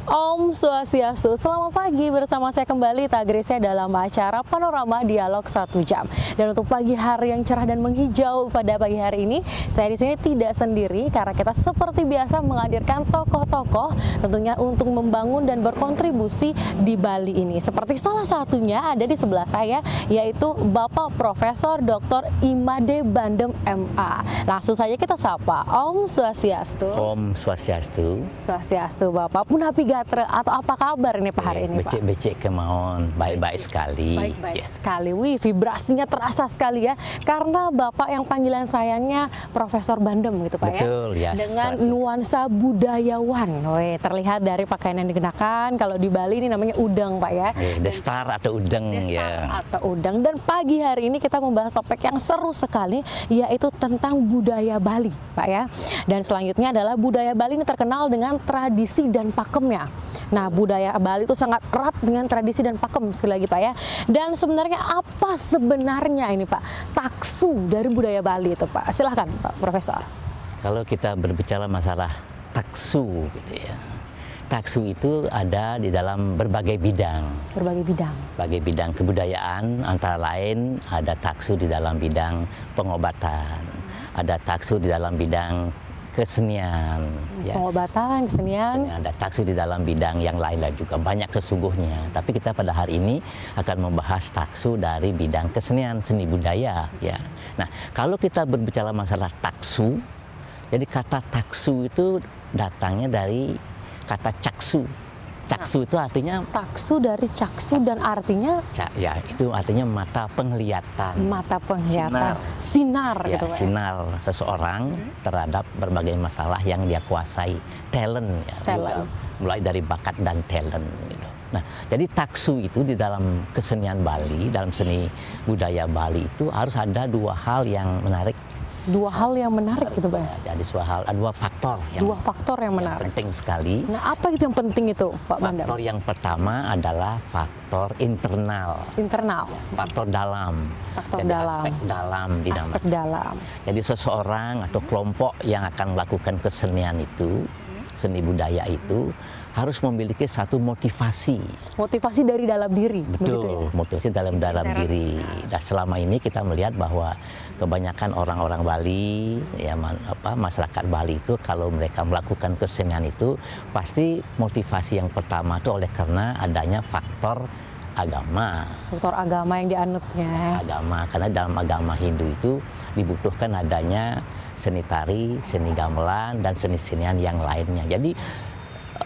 Om Swastiastu, selamat pagi bersama saya kembali Tagrisya dalam acara Panorama Dialog 1 Jam. Dan untuk pagi hari yang cerah dan menghijau pada pagi hari ini, saya di sini tidak sendiri karena kita seperti biasa menghadirkan tokoh-tokoh tentunya untuk membangun dan berkontribusi di Bali ini. Seperti salah satunya ada di sebelah saya, yaitu Bapak Profesor Dr. Imade Bandem MA. Langsung saja kita sapa. Om Swastiastu. Om Swastiastu. Swastiastu Bapak. Punapi gatre atau apa kabar ini Pak hari ini Pak? Becek-becek kemauan, baik-baik sekali. Baik-baik sekali. Wih, vibrasinya terasa sekali ya. Karena Bapak yang panggilan sayangnya Profesor Bandem gitu Pak. Betul, ya. Dengan nuansa budayawan. Wih, terlihat dari pakaian yang dikenakan. Kalau di Bali ini namanya udang Pak ya. Destar atau udang ya. Atau udang. Dan pagi hari ini kita membahas topik yang seru sekali, yaitu tentang budaya Bali Pak ya. Dan selanjutnya adalah budaya Bali ini terkenal dengan tradisi dan pakemnya. Nah, budaya Bali itu sangat erat dengan tradisi dan pakem sekali lagi Pak ya. Dan sebenarnya apa sebenarnya ini Pak taksu dari budaya Bali itu Pak? Silahkan Pak Profesor. Kalau kita berbicara masalah taksu gitu ya. Taksu itu ada di dalam berbagai bidang. Berbagai bidang. Berbagai bidang kebudayaan, antara lain ada taksu di dalam bidang pengobatan. Ada taksu di dalam bidang kesenian, pengobatan, kesenian. Ada taksu di dalam bidang yang lain-lain juga banyak sesungguhnya. Tapi kita pada hari ini akan membahas taksu dari bidang kesenian, seni budaya. Ya. Nah, kalau kita berbicara masalah taksu, jadi kata taksu itu datangnya dari kata caksu. Caksu itu artinya taksu dari caksu dan artinya ya itu artinya mata penglihatan. Mata penglihatan. Sinar ya, gitu Pak. Sinar seseorang terhadap berbagai masalah yang dia kuasai. Talent ya. Talent. Mulai dari bakat dan talent gitu. Nah, jadi taksu itu di dalam kesenian Bali, dalam seni budaya Bali itu harus ada dua hal yang menarik. Dua hal yang menarik gitu Pak. Jadi dua faktor yang menarik. Penting sekali. Nah, apa itu yang penting itu Pak Bandem? Faktor yang pertama adalah faktor internal. Internal. Faktor dalam. Faktor jadi dalam. Aspek dalam dinamakan. Aspek dalam. Jadi seseorang atau kelompok yang akan melakukan kesenian itu, seni budaya itu harus memiliki satu motivasi. Motivasi dari dalam diri. Betul, ya? Motivasi dalam diri. Dan selama ini kita melihat bahwa kebanyakan orang-orang Bali, ya masyarakat Bali itu kalau mereka melakukan kesenian itu pasti motivasi yang pertama itu oleh karena adanya faktor agama. Faktor agama yang dianutnya. Agama, karena dalam agama Hindu itu dibutuhkan adanya seni tari, seni gamelan, dan seni-senian yang lainnya. Jadi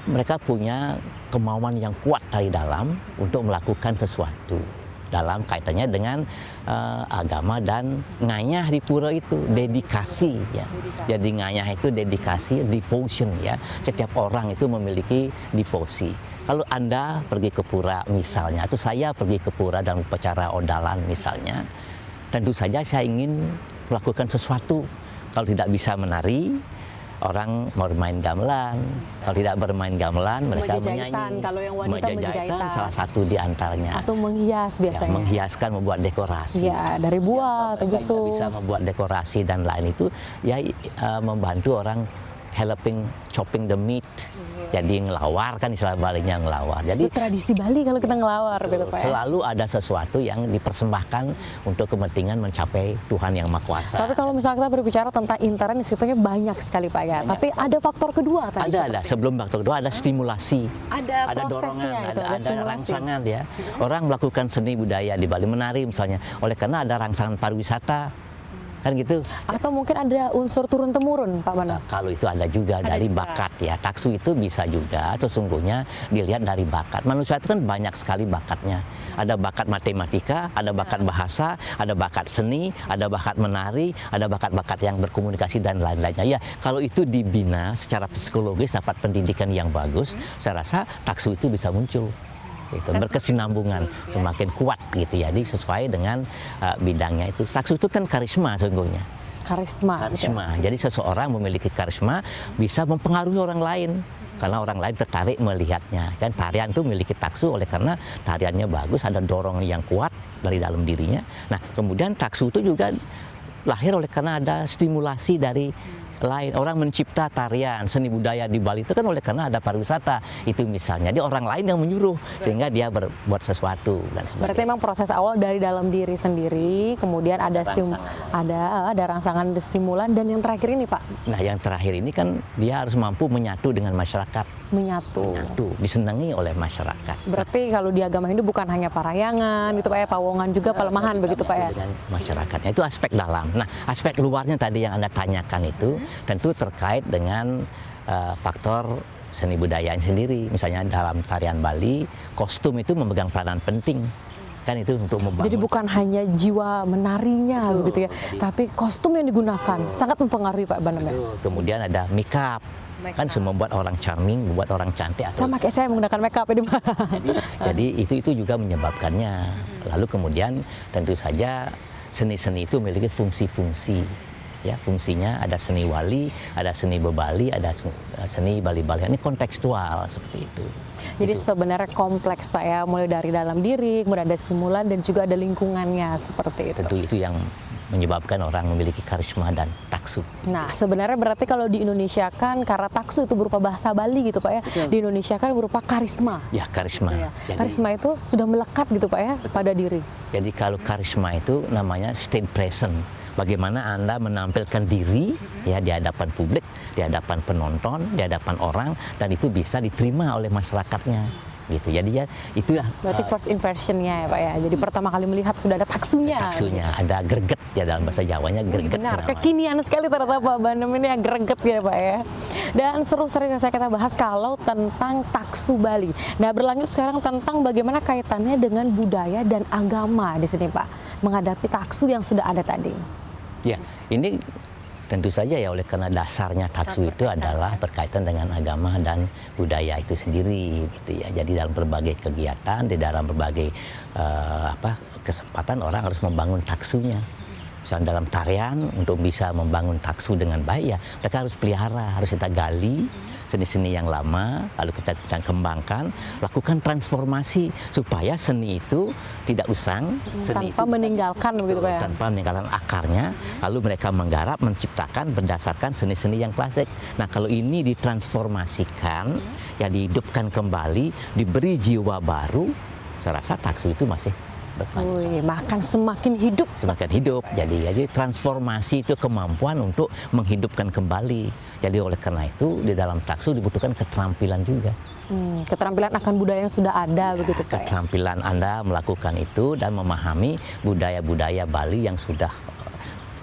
mereka punya kemauan yang kuat dari dalam untuk melakukan sesuatu dalam kaitannya dengan agama dan nganyah di pura itu dedikasi ya. Jadi nganyah itu dedikasi, devotion ya. Setiap orang itu memiliki devosi. Kalau Anda pergi ke pura misalnya, atau saya pergi ke pura dalam upacara odalan misalnya, tentu saja saya ingin melakukan sesuatu. Kalau tidak bisa menari, orang mau bermain gamelan. Kalau tidak bermain gamelan, mereka menyanyi. Kalau yang wanita menjahitan, salah satu di antaranya. Atau menghias biasanya. Ya, menghiaskan, membuat dekorasi. Ya, dari buah atau busuk. Bisa membuat dekorasi dan lain itu, ya membantu orang helping chopping the meat. Jadi ngelawar kan istilah Balinya ngelawar. Jadi itu tradisi Bali kalau kita ngelawar gitu Pak. Selalu ada sesuatu yang dipersembahkan untuk kepentingan mencapai Tuhan yang Maha Kuasa. Tapi kalau misalnya kita berbicara tentang intern, sebetulnya banyak sekali Pak ya. Tapi ada faktor kedua tadi. Ada. Sebelum faktor kedua ada stimulasi. Ada dorongan, itu, ada rangsangan ya. Orang melakukan seni budaya di Bali, menari misalnya. Oleh karena ada rangsangan pariwisata. Kan gitu. Atau mungkin ada unsur turun-temurun Pak Bandem? Kalau itu ada juga dari bakat ya. Taksu itu bisa juga sesungguhnya dilihat dari bakat. Manusia itu kan banyak sekali bakatnya. Ada bakat matematika, ada bakat bahasa, ada bakat seni, ada bakat menari, ada bakat-bakat yang berkomunikasi dan lain-lainnya. Ya, kalau itu dibina secara psikologis, dapat pendidikan yang bagus, saya rasa taksu itu bisa muncul. Itu berkesinambungan semakin kuat gitu ya, jadi sesuai dengan bidangnya itu. Taksu itu kan karisma sesungguhnya. Karisma. Jadi seseorang memiliki karisma bisa mempengaruhi orang lain karena orang lain tertarik melihatnya. Dan tarian itu memiliki taksu oleh karena tariannya bagus, ada dorongan yang kuat dari dalam dirinya. Nah, kemudian taksu itu juga lahir oleh karena ada stimulasi dari lain. Orang mencipta tarian, seni budaya di Bali itu kan oleh karena ada pariwisata. Itu misalnya, jadi orang lain yang menyuruh sehingga dia berbuat sesuatu dan sebagainya. Berarti memang proses awal dari dalam diri sendiri, kemudian ada ada rangsangan stimulan, dan yang terakhir ini Pak. Nah, yang terakhir ini kan dia harus mampu menyatu dengan masyarakat. Menyatu, disenangi oleh masyarakat. Berarti kalau di agama Hindu bukan hanya parayangan gitu Pak ya, pawongan juga pelemahan begitu Pak ya. Dengan masyarakatnya itu aspek dalam. Nah, aspek luarnya tadi yang Anda tanyakan itu tentu terkait dengan faktor seni budaya sendiri. Misalnya dalam tarian Bali, kostum itu memegang peranan penting. Kan itu untuk membangun. Jadi bukan hanya jiwa menarinya begitu ya, tapi kostum yang digunakan sangat mempengaruhi Pak Bandem ya. Kemudian ada makeup. Kan semua membuat orang charming, membuat orang cantik. Sama kayak saya menggunakan makeup ini Pak. Jadi itu juga menyebabkannya. Lalu kemudian tentu saja seni-seni itu memiliki fungsi-fungsi. Ya, fungsinya ada seni wali, ada seni bebali, ada seni Bali-Bali. Ini kontekstual seperti itu. Jadi sebenarnya kompleks Pak ya, mulai dari dalam diri, kemudian ada stimulan dan juga ada lingkungannya seperti itu. Tentu itu yang menyebabkan orang memiliki karisma dan taksu. Nah, sebenarnya berarti kalau di Indonesia kan karena taksu itu berupa bahasa Bali gitu Pak ya. Betul. Di Indonesia kan berupa karisma. Ya, karisma. Ya. Jadi, karisma itu sudah melekat gitu Pak ya pada diri. Jadi kalau karisma itu namanya state present. Bagaimana Anda menampilkan diri ya di hadapan publik, di hadapan penonton, di hadapan orang, dan itu bisa diterima oleh masyarakatnya. Gitu. Jadi ya itu ya. Berarti first impression-nya ya Pak ya. Jadi pertama kali melihat sudah ada taksunya. Taksunya, ada greget ya dalam bahasa Jawanya greget. Benar, kekinian sekali ternyata Pak Bandem ini yang greget ya Pak ya. Dan seru-seru saya kita bahas kalau tentang taksu Bali. Nah, berlanjut sekarang tentang bagaimana kaitannya dengan budaya dan agama di sini Pak, menghadapi taksu yang sudah ada tadi. Ya, ini tentu saja ya oleh karena dasarnya taksu itu adalah berkaitan dengan agama dan budaya itu sendiri gitu ya. Jadi dalam berbagai kegiatan, di dalam berbagai kesempatan orang harus membangun taksunya. Misalnya dalam tarian, untuk bisa membangun taksu dengan baik ya mereka harus pelihara, harus kita gali seni-seni yang lama, lalu kita kembangkan, lakukan transformasi supaya seni itu tidak usang, seni tanpa itu meninggalkan begitu Pak ya. Tanpa meninggalkan akarnya, lalu mereka menggarap, menciptakan berdasarkan seni-seni yang klasik. Nah, kalau ini ditransformasikan, ya dihidupkan kembali, diberi jiwa baru, saya rasa taksu itu masih makan semakin hidup. Semakin hidup. Jadi transformasi itu kemampuan untuk menghidupkan kembali. Jadi oleh karena itu di dalam taksu dibutuhkan keterampilan juga. Keterampilan akan budaya yang sudah ada begitu Pak. Keterampilan Anda melakukan itu dan memahami budaya-budaya Bali yang sudah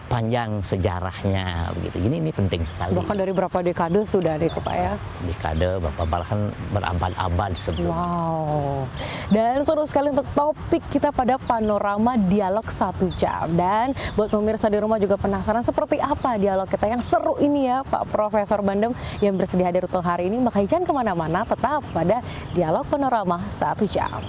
panjang sejarahnya begitu. Ini penting sekali. Bahkan dari berapa dekade sudah deh Pak ya. Dekade, bahkan berabad-abad sebelum. Wow. Dan seru sekali untuk topik kita pada panorama dialog 1 jam. Dan buat pemirsa di rumah juga penasaran seperti apa dialog kita yang seru ini ya Pak Profesor Bandem yang bersedia hadir untuk hari ini. Maka jangan kemana-mana, tetap pada dialog panorama 1 jam.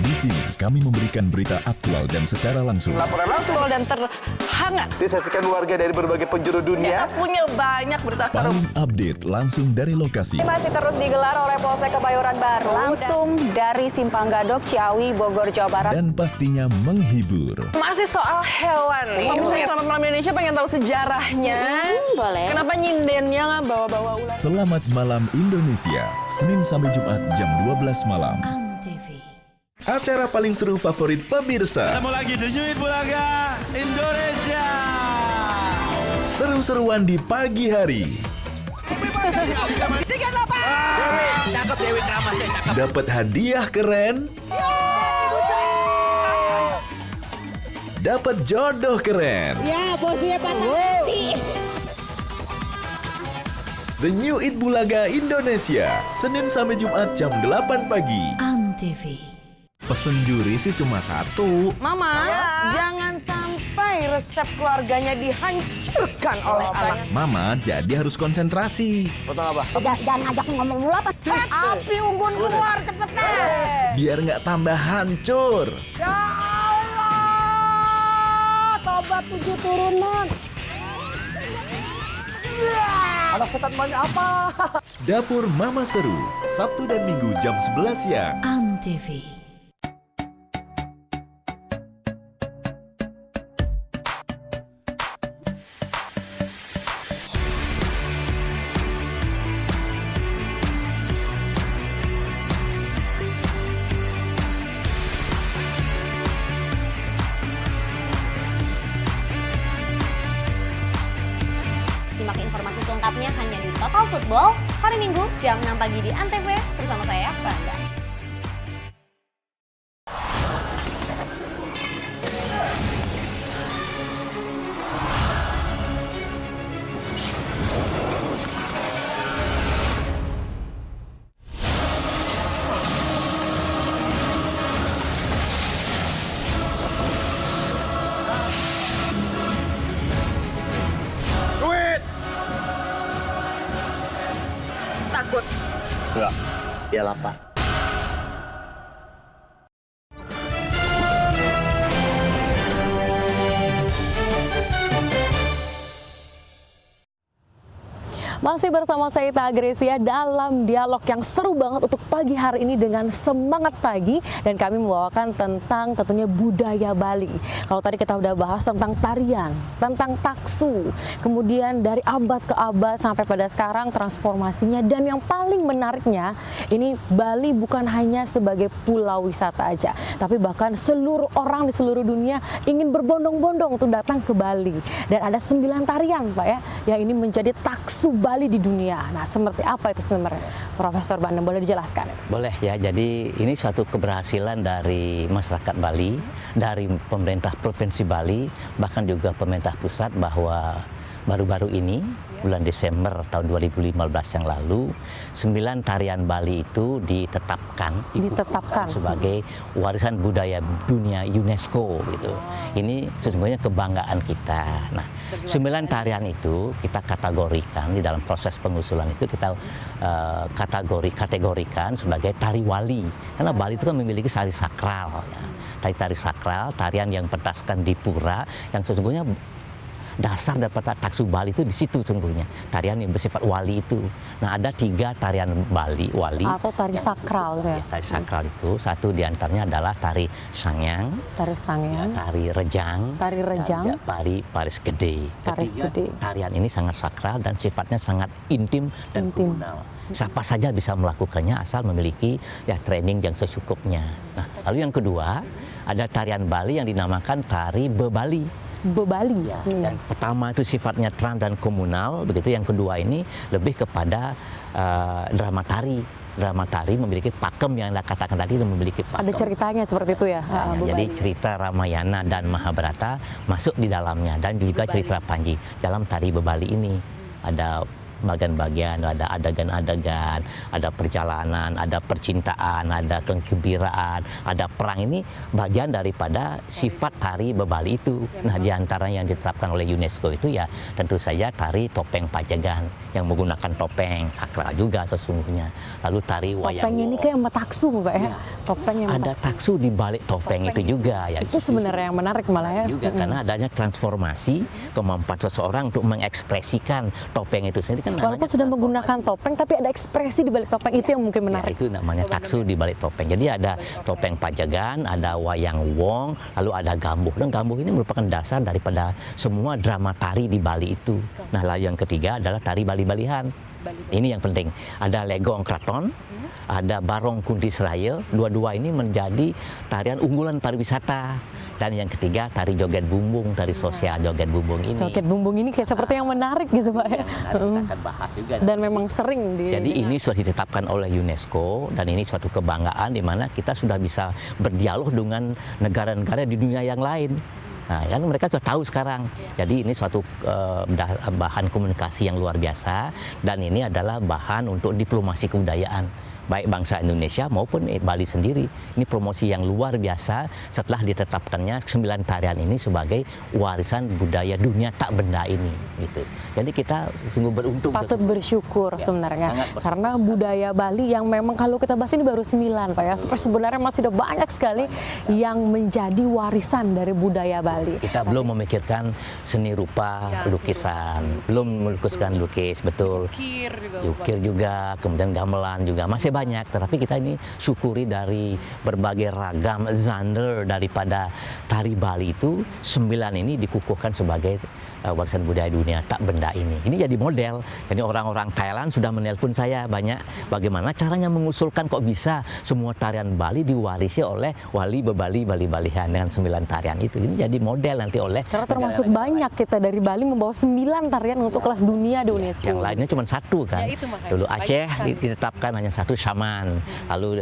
Di sini kami memberikan berita aktual dan secara langsung. Laporan langsung dan terhangat disaksikan warga dari berbagai penjuru dunia. Kita punya banyak berita seru. Paling update langsung dari lokasi. Masih terus digelar oleh Polsek Kebayoran Baru. Langsung dari Simpang Gadok, Ciawi, Bogor, Jawa Barat. Dan pastinya menghibur. Masih soal hewan nih. Misalnya Selamat Malam Indonesia pengen tahu sejarahnya. Boleh. Kenapa nyindennya bawa-bawa ular? Selamat Malam Indonesia, Senin sampai Jumat jam 12 malam. Acara paling seru favorit pemirsa. Ketemu lagi The New Hit Bulaga Indonesia. Seru-seruan di pagi hari. 38. Cakep Dewi Kramasya, cakep. Dapat hadiah keren. Dapat jodoh keren. Ya, bosnya patah hati. The New Eat Bulaga Indonesia, Senin sampai Jumat jam 8 pagi. Antv. Pesen juri sih cuma satu. Mama, jangan sampai resep keluarganya dihancurkan oleh anak. Mama jadi harus konsentrasi. Potong apa? Jangan ngajak ngomong mulu apa. Api unggun keluar cepetan. Biar nggak tambah hancur. Ya Allah, tobat 7 turunan. Anak setan banyak apa? Dapur Mama Seru, Sabtu dan Minggu jam 11 siang. Antv. Simak informasi selengkapnya hanya di Total Football hari Minggu jam 6 pagi di Antv bersama saya, Franda. Takut. Enggak. Ya lapar. Masih bersama saya Ita Agresia dalam dialog yang seru banget untuk pagi hari ini dengan semangat pagi, dan kami membawakan tentang tentunya budaya Bali. Kalau tadi kita udah bahas tentang tarian, tentang taksu, kemudian dari abad ke abad sampai pada sekarang transformasinya, dan yang paling menariknya ini Bali bukan hanya sebagai pulau wisata aja, tapi bahkan seluruh orang di seluruh dunia ingin berbondong-bondong untuk datang ke Bali. Dan ada 9 tarian Pak ya, yang ini menjadi taksu Bali di dunia. Nah, seperti apa itu sebenarnya, Profesor Bandem, boleh dijelaskan? Boleh ya, jadi ini suatu keberhasilan dari masyarakat Bali, dari pemerintah Provinsi Bali, bahkan juga pemerintah pusat, bahwa baru-baru ini, bulan Desember tahun 2015 yang lalu, 9 tarian Bali itu ditetapkan sebagai warisan budaya dunia UNESCO gitu. Ini sesungguhnya kebanggaan kita. Nah, 9 tarian itu kita kategorikan di dalam proses pengusulan itu, kita kategorikan sebagai tari wali, karena Bali itu kan memiliki tari sakral ya. Tari sakral, tarian yang berdasarkan di pura, yang sesungguhnya dasar daripada taksu Bali itu di situ sesungguhnya, tarian yang bersifat wali itu. Nah, ada 3 tarian Bali wali atau tari sakral ya. Tari sakral itu, satu diantaranya adalah tari sangyang, Tari sangyang, tari rejang, dan tari paris gede. Ketiga, tarian ini sangat sakral dan sifatnya sangat intim dan komunal. Siapa saja bisa melakukannya asal memiliki ya training yang secukupnya. Nah, lalu yang kedua, ada tarian Bali yang dinamakan tari bebali. Bebali ya. Dan pertama itu sifatnya trans dan komunal, begitu. Yang kedua ini lebih kepada drama tari. Drama tari memiliki pakem yang Anda katakan tadi, memiliki pakem. Ada ceritanya seperti itu ya. Jadi cerita Ramayana dan Mahabharata masuk di dalamnya, dan juga cerita Panji dalam tari bebali ini. Ada bagian-bagian, ada adegan-adegan, ada perjalanan, ada percintaan, ada kegembiraan, ada perang. Ini bagian daripada sifat tari bebali itu. Nah, diantara yang ditetapkan oleh UNESCO itu ya tentu saja tari topeng Pajagan yang menggunakan topeng sakral juga sesungguhnya. Lalu tari wayang. Topengnya ini kayak taksu Pak ya. Topeng yang ada taksu di balik topeng itu juga ya. Itu sebenarnya yang menarik malah ya. Juga karena adanya transformasi kemampuan seseorang untuk mengekspresikan topeng itu sendiri. Walaupun sudah menggunakan topeng, tapi ada ekspresi di balik topeng itu yang mungkin menarik. Ya, itu namanya taksu di balik topeng. Jadi ada topeng Pajagan, ada wayang wong, lalu ada gambuh. Dan gambuh ini merupakan dasar daripada semua drama tari di Bali itu. Nah, lalu yang ketiga adalah tari Bali-Balihan. Ini yang penting. Ada Legong Kraton, ada Barong Kunti Seraya. Dua-dua ini menjadi tarian unggulan pariwisata. Dan yang ketiga tari joget bumbung, tari sosial joget bumbung ini. Joget bumbung ini kayak seperti yang menarik gitu Pak ya. Kita akan bahas juga. Dan memang sering Jadi ini sudah ditetapkan oleh UNESCO, dan ini suatu kebanggaan di mana kita sudah bisa berdialog dengan negara-negara di dunia yang lain. Nah, kan mereka sudah tahu sekarang. Jadi ini suatu bahan komunikasi yang luar biasa, dan ini adalah bahan untuk diplomasi kebudayaan baik bangsa Indonesia maupun Bali sendiri. Ini promosi yang luar biasa setelah ditetapkannya 9 tarian ini sebagai warisan budaya dunia tak benda ini gitu. Jadi kita sungguh beruntung. Patut bersyukur sebenarnya karena budaya Bali yang memang kalau kita bahas ini baru 9 Pak ya. Terus sebenarnya masih ada banyak sekali yang menjadi warisan dari budaya Bali. Kita belum memikirkan seni rupa, lukisan, belum melukiskan lukis, betul. Ukir juga, kemudian gamelan juga masih banyak, tetapi kita ini syukuri dari berbagai ragam genre daripada tari Bali itu 9 ini dikukuhkan sebagai warisan budaya dunia tak benda ini. Ini jadi model. Jadi orang-orang Thailand sudah menelpon saya banyak bagaimana caranya mengusulkan kok bisa semua tarian Bali diwarisi oleh wali bebali Bali-Balihan dengan 9 tarian itu. Ini jadi model nanti oleh karena termasuk banyak kita dari Bali membawa 9 tarian untuk kelas dunia di UNESCO. Yang lainnya cuma 1 kan. Ya, itu makanya. Dulu Aceh ditetapkan hanya 1 Saman. Lalu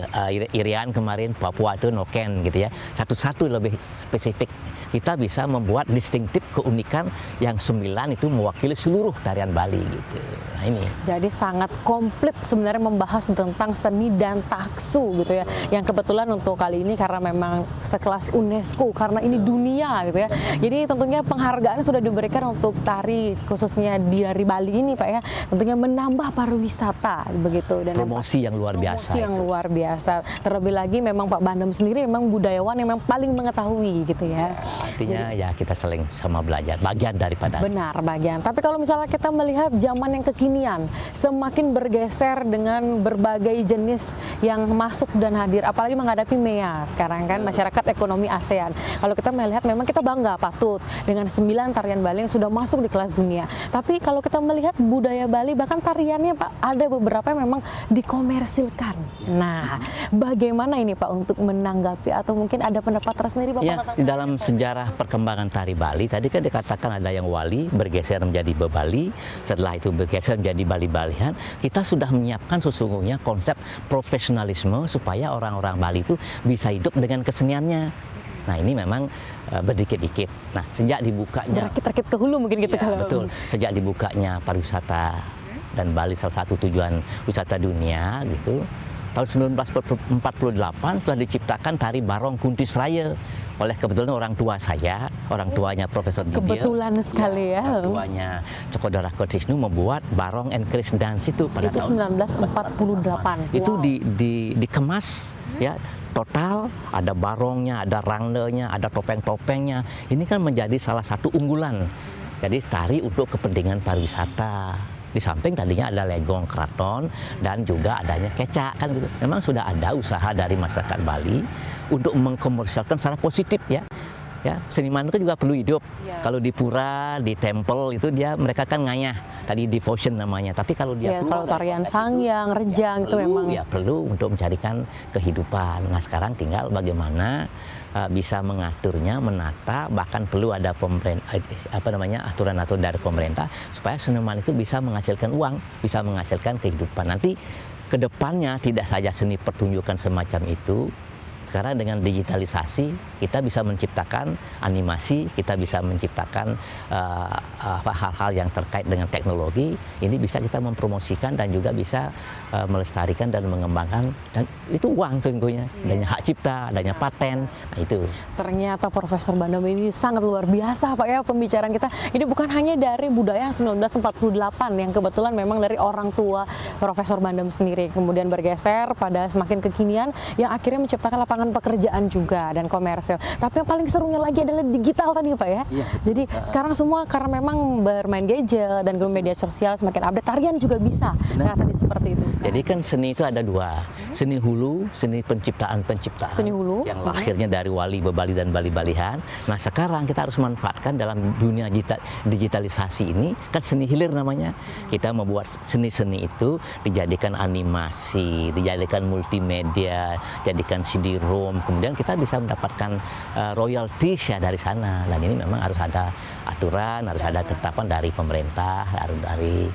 Irian kemarin Papua itu Noken gitu ya. Satu-satu lebih spesifik. Kita bisa membuat distintif keunikan yang 9 itu mewakili seluruh tarian Bali gitu. Nah ini. Jadi sangat komplit sebenarnya membahas tentang seni dan taksu gitu ya. Yang kebetulan untuk kali ini karena memang sekelas UNESCO karena ini dunia gitu ya. Jadi tentunya penghargaan sudah diberikan untuk tari khususnya dari Bali ini Pak ya. Tentunya menambah pariwisata begitu dan promosi yang luar biasa. Promosi yang luar biasa. Terlebih lagi memang Pak Bandem sendiri memang budayawan yang memang paling mengetahui gitu ya. Artinya ya kita saling sama belajar, bagian daripada. Benar, bagian. Tapi kalau misalnya kita melihat zaman yang kekinian, semakin bergeser dengan berbagai jenis yang masuk dan hadir, apalagi menghadapi MEA sekarang kan, masyarakat ekonomi ASEAN. Kalau kita melihat memang kita bangga, patut dengan 9 tarian Bali yang sudah masuk di kelas dunia. Tapi kalau kita melihat budaya Bali, bahkan tariannya Pak, ada beberapa yang memang dikomersilkan. Nah, bagaimana ini Pak untuk menanggapi atau mungkin ada pendapat tersendiri Bapak? Ya, di dalam sejarah perkembangan tari Bali, tadi kan dikatakan ada yang wali bergeser menjadi bebali, setelah itu bergeser menjadi Bali-Balihan. Kita sudah menyiapkan sesungguhnya konsep profesionalisme supaya orang-orang Bali itu bisa hidup dengan keseniannya. Nah ini memang berdikit-dikit. Nah sejak dibukanya, berakit-rakit ke hulu mungkin gitu ya, kalau. Betul, sejak dibukanya pariwisata dan Bali salah satu tujuan wisata dunia gitu. Tahun 1948 telah diciptakan tari Barong Kuntis Raya oleh kebetulan orang tua saya, orang tuanya Profesor Didier. Kebetulan sekali ya. Orang tuanya Cokodara Kotisnu membuat Barong and Chris Dance itu pada itu tahun 1948. Itu dikemas ya total, ada barongnya, ada ranglenya, ada topeng-topengnya. Ini kan menjadi salah satu unggulan. Jadi tari untuk kepentingan pariwisata. Di samping tadinya ada legong keraton dan juga adanya kecak kan gitu. Memang sudah ada usaha dari masyarakat Bali untuk mengkomersialkan secara positif ya. Ya, seniman itu juga perlu hidup. Ya. Kalau di pura, di temple itu mereka kan ngayah. Tadi devotion namanya. Tapi kalau dia kalau tarian Sangyang, Rejang itu memang ya perlu untuk mencarikan kehidupan. Nah, sekarang tinggal bagaimana bisa mengaturnya, menata, bahkan perlu ada aturan-aturan dari pemerintah supaya seniman itu bisa menghasilkan uang, bisa menghasilkan kehidupan. Nanti kedepannya tidak saja seni pertunjukan semacam itu. Sekarang dengan digitalisasi kita bisa menciptakan animasi, kita bisa menciptakan hal-hal yang terkait dengan teknologi. Ini bisa kita mempromosikan dan juga bisa melestarikan dan mengembangkan, dan itu uang tentunya, adanya hak cipta, adanya paten. Nah itu. Ternyata Profesor Bandem ini sangat luar biasa Pak ya pembicaraan kita. Ini bukan hanya dari budaya 1948 yang kebetulan memang dari orang tua Profesor Bandem sendiri, kemudian bergeser pada semakin kekinian yang akhirnya menciptakan lapangan pekerjaan juga dan komersil. Tapi yang paling serunya lagi adalah digital tadi Pak ya. Iya. Jadi sekarang semua karena memang bermain gadget dan media sosial semakin update, tarian juga bisa. Nah tadi seperti itu. Jadi kan seni itu ada dua, seni hulu, seni penciptaan. Seni hulu yang lahirnya dari wali bebali dan Bali-Balihan. Nah sekarang kita harus manfaatkan dalam dunia digitalisasi ini, kan seni hilir namanya. Kita membuat seni-seni itu dijadikan animasi, dijadikan multimedia, jadikan CD-ROM, kemudian kita bisa mendapatkan royalties ya dari sana. Dan ini memang harus ada aturan, harus ada ketetapan dari pemerintah, harus dari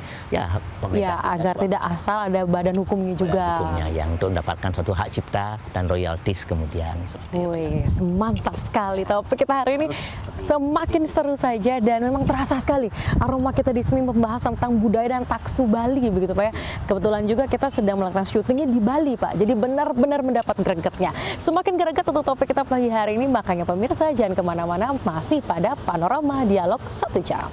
pemerintah. Ya, agar tidak asal ada badan hukumnya juga. Hukumnya yang untuk mendapatkan suatu hak cipta dan royaltis kemudian. Wih, mantap sekali. Topik kita hari ini semakin seru saja dan memang terasa sekali aroma kita di sini membahas tentang budaya dan taksu Bali begitu Pak ya. Kebetulan juga kita sedang melakukan syutingnya di Bali Pak. Jadi benar-benar mendapat gregetnya. Semakin greget untuk topik kita pagi hari ini, makanya pemirsa jangan kemana-mana, masih pada Panorama Dialog 1 Jam.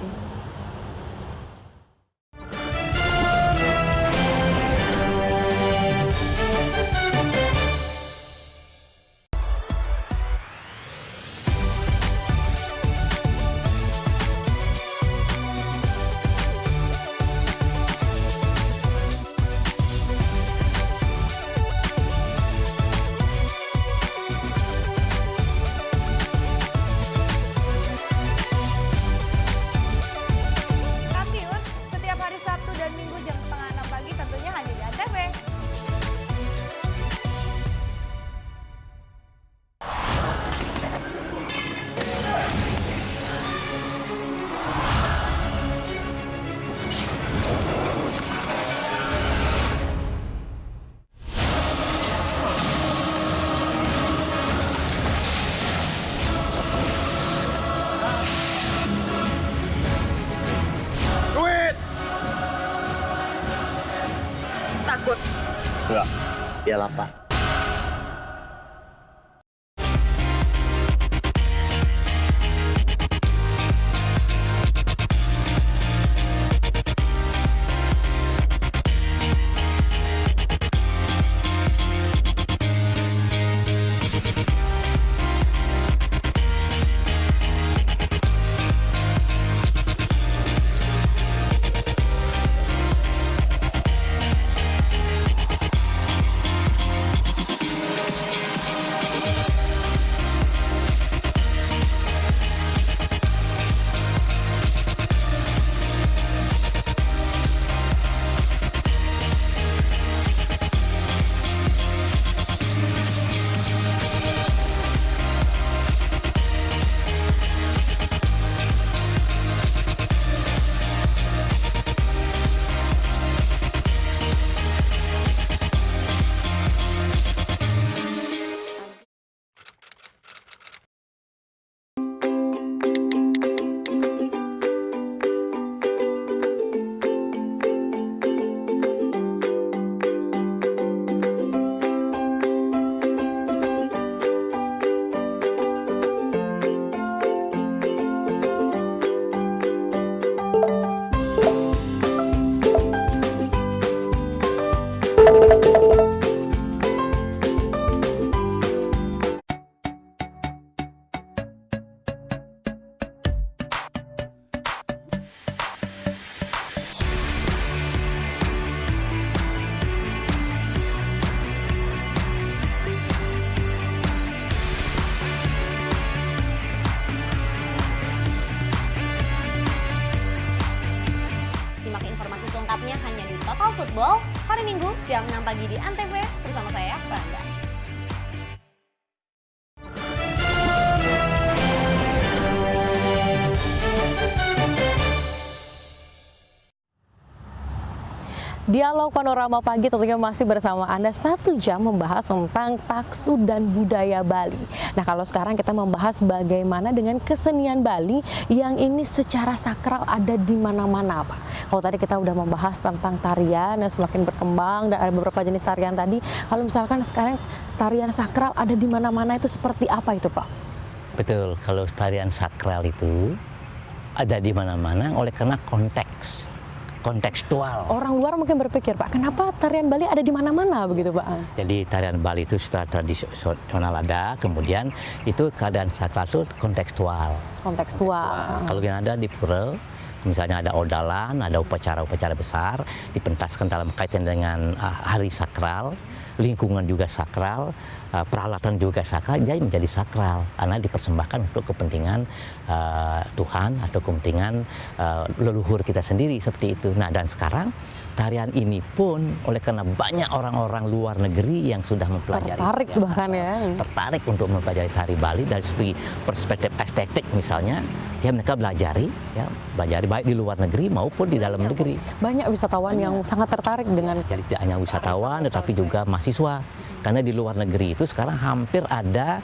Setiap hari Sabtu dan Minggu jam 5:30 pagi tentunya hanya di Antv. Duit. Takut. Enggak, dia lapar. Simak informasi selengkapnya hanya di Total Football hari Minggu jam 6 pagi di Antv bersama saya, Randa. Dialog Panorama Pagi tentunya masih bersama Anda 1 jam membahas tentang taksu dan budaya Bali. Nah, kalau sekarang kita membahas bagaimana dengan kesenian Bali yang ini secara sakral ada di mana-mana, Pak. Kalau tadi kita udah membahas tentang tarian yang semakin berkembang dan ada beberapa jenis tarian tadi. Kalau misalkan sekarang tarian sakral ada di mana-mana, itu seperti apa itu, Pak? Betul, kalau tarian sakral itu ada di mana-mana oleh karena kontekstual. Orang luar mungkin berpikir, Pak, kenapa tarian Bali ada di mana-mana begitu, Pak? Jadi tarian Bali itu secara tradisional ada, kemudian itu keadaan sakral itu kontekstual. Kalau yang ada di pura, misalnya ada odalan, ada upacara-upacara besar, dipentaskan dalam kaitan dengan hari sakral, lingkungan juga sakral, peralatan juga sakral, jadi menjadi sakral karena dipersembahkan untuk kepentingan Tuhan atau kepentingan leluhur kita sendiri seperti itu. Nah, dan sekarang tarian ini pun oleh karena banyak orang-orang luar negeri yang sudah mempelajari, Tertarik bahkan ya. tertarik untuk mempelajari tari Bali dari segi perspektif estetik misalnya, ya mereka belajari baik di luar negeri maupun di dalam negeri. Banyak wisatawan yang sangat tertarik dengan Jadi tidak hanya wisatawan tetapi juga mahasiswa, karena di luar negeri itu sekarang hampir ada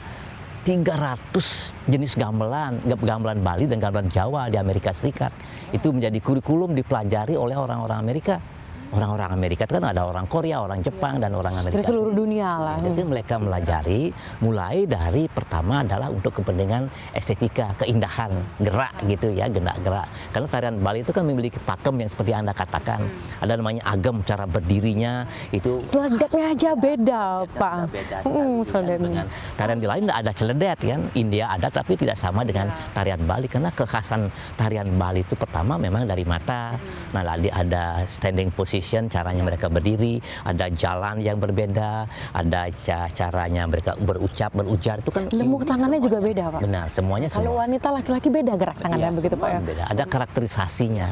300 jenis gamelan Bali dan gamelan Jawa di Amerika Serikat. Itu menjadi kurikulum dipelajari oleh orang-orang Amerika. Orang-orang Amerika itu kan ada orang Korea, orang Jepang, dan orang Amerika. dari seluruh dunia lah. Jadi mereka melajari mulai dari pertama adalah untuk kepentingan estetika, keindahan, gerak gitu ya, gerak. Karena tarian Bali itu kan memiliki pakem yang seperti Anda katakan. Ada namanya agam, cara berdirinya itu. Seledetnya aja beda, Pak. Beda sekali seledetnya. dengan tarian di lain tidak ada celedet kan. India ada tapi tidak sama dengan tarian Bali, karena kekhasan tarian Bali itu pertama memang dari mata. Nah, lalu ada standing position, caranya mereka berdiri, ada jalan yang berbeda, ada caranya mereka berujar itu kan. Lemuk tangannya juga beda, Pak. Benar, semuanya Kalau semua. wanita laki-laki beda gerak tangannya begitu, Pak ya. Beda. Ada karakterisasinya.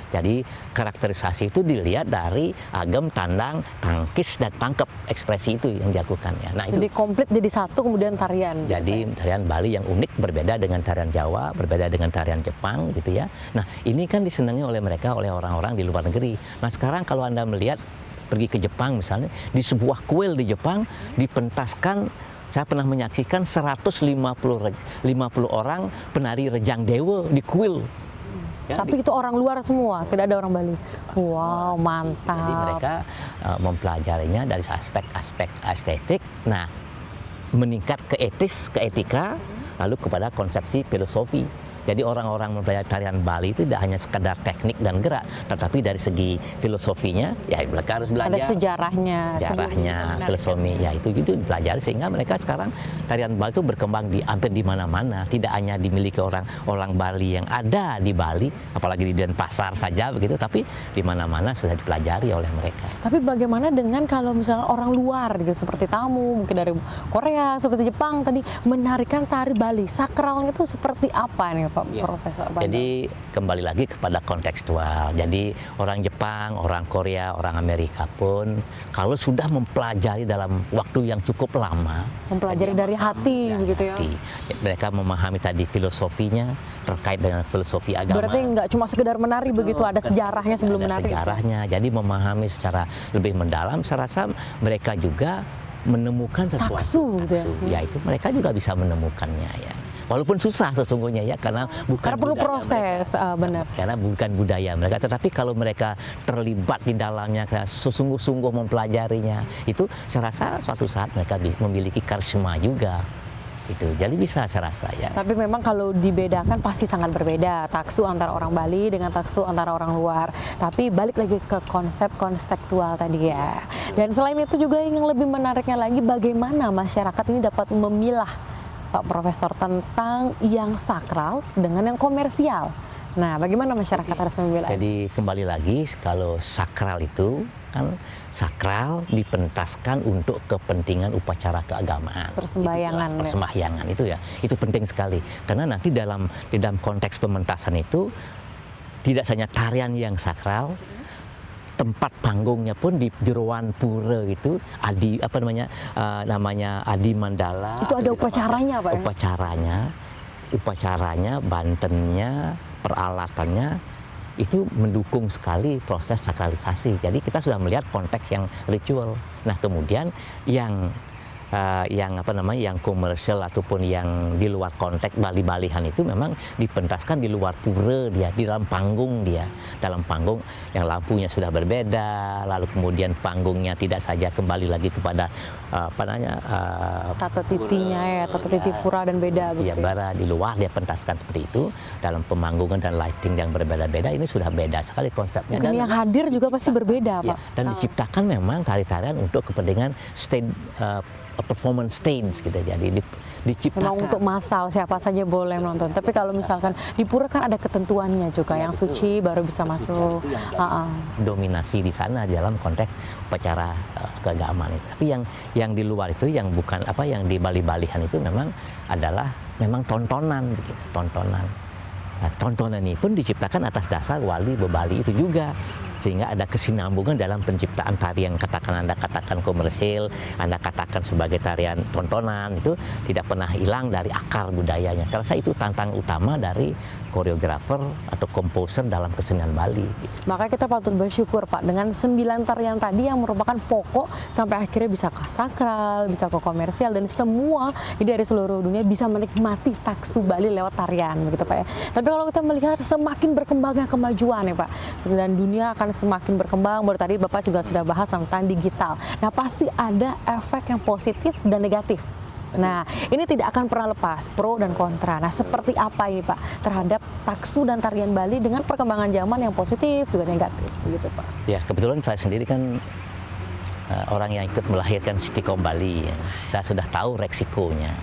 Jadi karakterisasi itu dilihat dari agam, tandang, tangkis, dan tangkep, ekspresi itu yang dilakukan ya. Nah, itu Jadi komplit jadi satu kemudian tarian. jadi tarian Bali yang unik, berbeda dengan tarian Jawa, berbeda dengan tarian Jepang gitu ya. Nah, ini kan disenangi oleh mereka, oleh orang-orang di luar negeri. Nah, sekarang kalau Anda melihat pergi ke Jepang misalnya, di sebuah kuil di Jepang dipentaskan, saya pernah menyaksikan 150 orang penari rejang dewa di kuil. Ya, Tapi itu orang luar semua, tidak ada orang Bali. Wow, Jadi mantap. mereka mempelajarinya dari aspek estetik, nah meningkat ke etis, ke etika, lalu kepada konsepsi filosofi. Jadi orang-orang mempelajari tarian Bali itu tidak hanya sekedar teknik dan gerak, tetapi dari segi filosofinya, ya mereka harus belajar. Ada sejarahnya. Filosofi, ya itu dipelajari sehingga mereka sekarang tarian Bali itu berkembang hampir di mana-mana, tidak hanya dimiliki orang Bali yang ada di Bali, apalagi di Denpasar saja begitu, tapi di mana-mana sudah dipelajari oleh mereka. Tapi bagaimana dengan kalau misalnya orang luar gitu, seperti tamu mungkin dari Korea, seperti Jepang tadi, menarikan tari Bali, sakralnya itu seperti apa nih Pak Profesor Banda? Jadi kembali lagi kepada kontekstual. Jadi orang Jepang, orang Korea, orang Amerika pun kalau sudah mempelajari dalam waktu yang cukup lama, Mempelajari dari hati begitu ya. Mereka memahami tadi filosofinya terkait dengan filosofi agama. Berarti nggak cuma sekedar menari begitu, ada sejarahnya sebelum ada menari. sejarahnya. Jadi memahami secara lebih mendalam, saya rasa mereka juga menemukan sesuatu. Taksu gitu ya. Ya itu mereka juga bisa menemukannya ya. Walaupun susah sesungguhnya ya, karena Perlu proses, benar. Karena bukan budaya mereka, tetapi kalau mereka terlibat di dalamnya, sungguh-sungguh mempelajarinya, itu saya rasa suatu saat mereka memiliki karisma juga. Itu jadi bisa saya rasa ya. Tapi memang kalau dibedakan pasti sangat berbeda, taksu antara orang Bali dengan taksu antara orang luar. Tapi balik lagi ke konsep konstekstual tadi ya. Dan selain itu juga yang lebih menariknya lagi, bagaimana masyarakat ini dapat memilah, Pak Profesor, tentang yang sakral dengan yang komersial. Nah, bagaimana masyarakat harus memilah? Jadi kembali lagi, kalau sakral itu kan sakral dipentaskan untuk kepentingan upacara keagamaan. Persembahyangan. Persembahyangan itu ya, itu penting sekali. Karena nanti di dalam konteks pementasan itu tidak hanya tarian yang sakral, tempat panggungnya pun di jeroan pura itu namanya Adi Mandala. Itu ada upacaranya, Pak ya? Upacaranya, bantennya, peralatannya itu mendukung sekali proses sakralisasi. Jadi kita sudah melihat konteks yang ritual. Nah, kemudian yang komersial ataupun yang di luar konteks Bali-Balihan itu memang dipentaskan di luar pura dia, di dalam panggung dia. Dalam panggung yang lampunya sudah berbeda, lalu kemudian panggungnya tidak saja kembali lagi kepada tata titinya ya, tata titi pura dan beda ya, begitu. bara di luar dia pentaskan seperti itu, dalam pemanggungan dan lighting yang berbeda-beda, ini sudah beda sekali konsepnya. Dan yang hadir juga pasti berbeda, ya, Pak. dan diciptakan memang tari-tarian untuk kepentingan performance stage gitu. Jadi diciptakan Memang untuk massal, siapa saja boleh menonton. Tapi kalau misalkan di pura kan ada ketentuannya juga, yang suci baru bisa masuk. Dominasi di sana di dalam konteks upacara keagamaan itu. Tapi yang di luar itu, yang bukan yang di Bali-Balihan itu memang adalah tontonan begitu, tontonan. Nah, tontonan ini pun diciptakan atas dasar wali bebali itu juga. sehingga ada kesinambungan dalam penciptaan tari yang Anda katakan komersil, Anda katakan sebagai tarian tontonan, itu tidak pernah hilang dari akar budayanya. Saya rasa itu tantangan utama dari koreografer atau komposer dalam kesenian Bali. Makanya kita patut bersyukur Pak dengan 9 tarian tadi yang merupakan pokok sampai akhirnya bisa ke sakral, bisa ke komersial, dan semua dari seluruh dunia bisa menikmati taksu Bali lewat tarian begitu Pak ya. Tapi kalau kita melihat semakin berkembangnya kemajuan ya Pak, dan dunia akan semakin berkembang, baru tadi Bapak juga sudah bahas tentang digital. Nah pasti ada efek yang positif dan negatif. Nah, ini tidak akan pernah lepas, pro dan kontra. Nah, seperti apa ini Pak terhadap taksu dan tarian Bali dengan perkembangan zaman yang positif juga negatif, gitu Pak? Ya, kebetulan saya sendiri kan orang yang ikut melahirkan Sitikom Bali. Ya. Saya sudah tahu resikonya,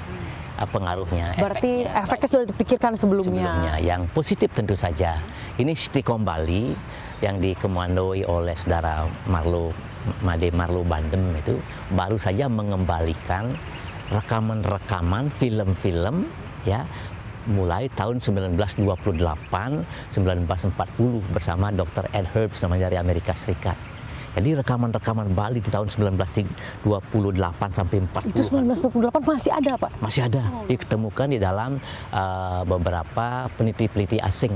pengaruhnya. Berarti efeknya sudah dipikirkan sebelumnya. Yang positif tentu saja. Ini Sitikom Bali yang dikomandoi oleh saudara Made Marlo Bandem itu baru saja mengembalikan rekaman-rekaman film-film ya mulai tahun 1928, 1940 bersama Dr. Ed Herbst namanya dari Amerika Serikat. Jadi rekaman-rekaman Bali di tahun 1928 sampai 40. Itu 1928 masih ada Pak? Masih ada. Ditemukan di dalam beberapa peneliti-peneliti asing.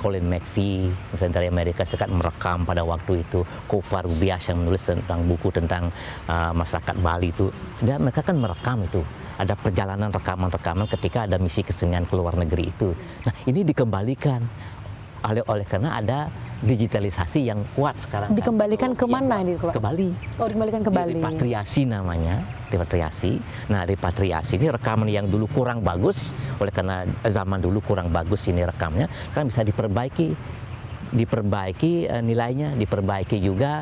Colin McPhee, misalnya dari Amerika Serikat, merekam pada waktu itu. Kovar Rubias yang menulis tentang buku tentang masyarakat Bali itu. Dan mereka kan merekam itu. Ada perjalanan rekaman-rekaman ketika ada misi kesenian ke luar negeri itu. Nah ini dikembalikan oleh karena ada digitalisasi yang kuat sekarang. Dikembalikan ke mana ini Pak? Ke Bali. Oh, dikembalikan ke Bali. Repatriasi namanya, repatriasi. Nah, repatriasi ini rekaman yang dulu kurang bagus, oleh karena zaman dulu kurang bagus ini rekamnya, sekarang bisa diperbaiki nilainya, diperbaiki juga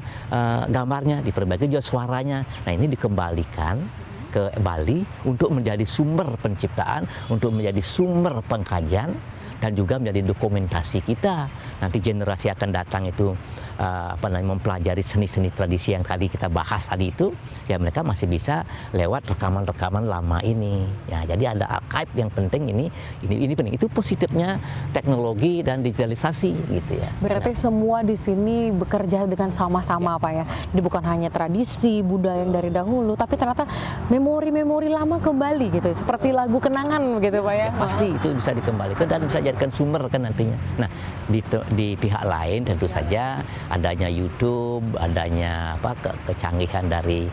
gambarnya, diperbaiki juga suaranya. Nah, ini dikembalikan ke Bali untuk menjadi sumber penciptaan, untuk menjadi sumber pengkajian, dan juga menjadi dokumentasi kita. Nanti generasi akan datang itu mempelajari seni-seni tradisi yang tadi kita bahas tadi itu, ya mereka masih bisa lewat rekaman-rekaman lama ini. Ya, jadi ada archive yang penting ini penting. Itu positifnya teknologi dan digitalisasi gitu ya. Berarti semua di sini bekerja dengan sama-sama Pak ya. Jadi bukan hanya tradisi budaya yang dari dahulu, tapi ternyata memori-memori lama kembali gitu. Seperti lagu kenangan gitu Pak ya. Pasti itu bisa dikembalikan dan bisa jadikan sumber kan nantinya. Nah, di pihak lain tentu saja adanya YouTube, adanya kecanggihan dari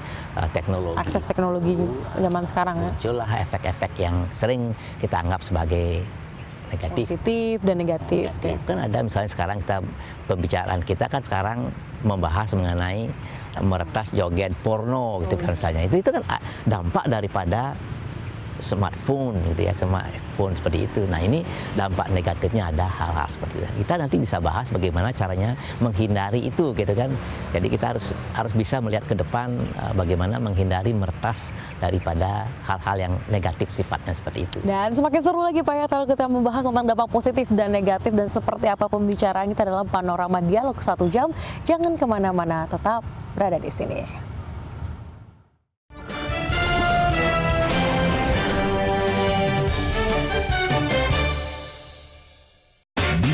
teknologi. Akses teknologi zaman sekarang ya. Muncullah efek-efek yang sering kita anggap sebagai negatif. Positif dan negatif. Kan ada misalnya sekarang pembicaraan kita kan sekarang membahas mengenai meretas joget porno gitu kan misalnya. Itu kan dampak daripada smartphone gitu ya, smartphone seperti itu. Nah ini dampak negatifnya ada hal-hal seperti itu. Kita nanti bisa bahas bagaimana caranya menghindari itu gitu kan. Jadi kita harus bisa melihat ke depan bagaimana menghindari meretas daripada hal-hal yang negatif sifatnya seperti itu. Dan semakin seru lagi Pak ya kalau kita membahas tentang dampak positif dan negatif dan seperti apa pembicaraan kita dalam panorama dialog 1 jam. Jangan kemana-mana, tetap berada di sini.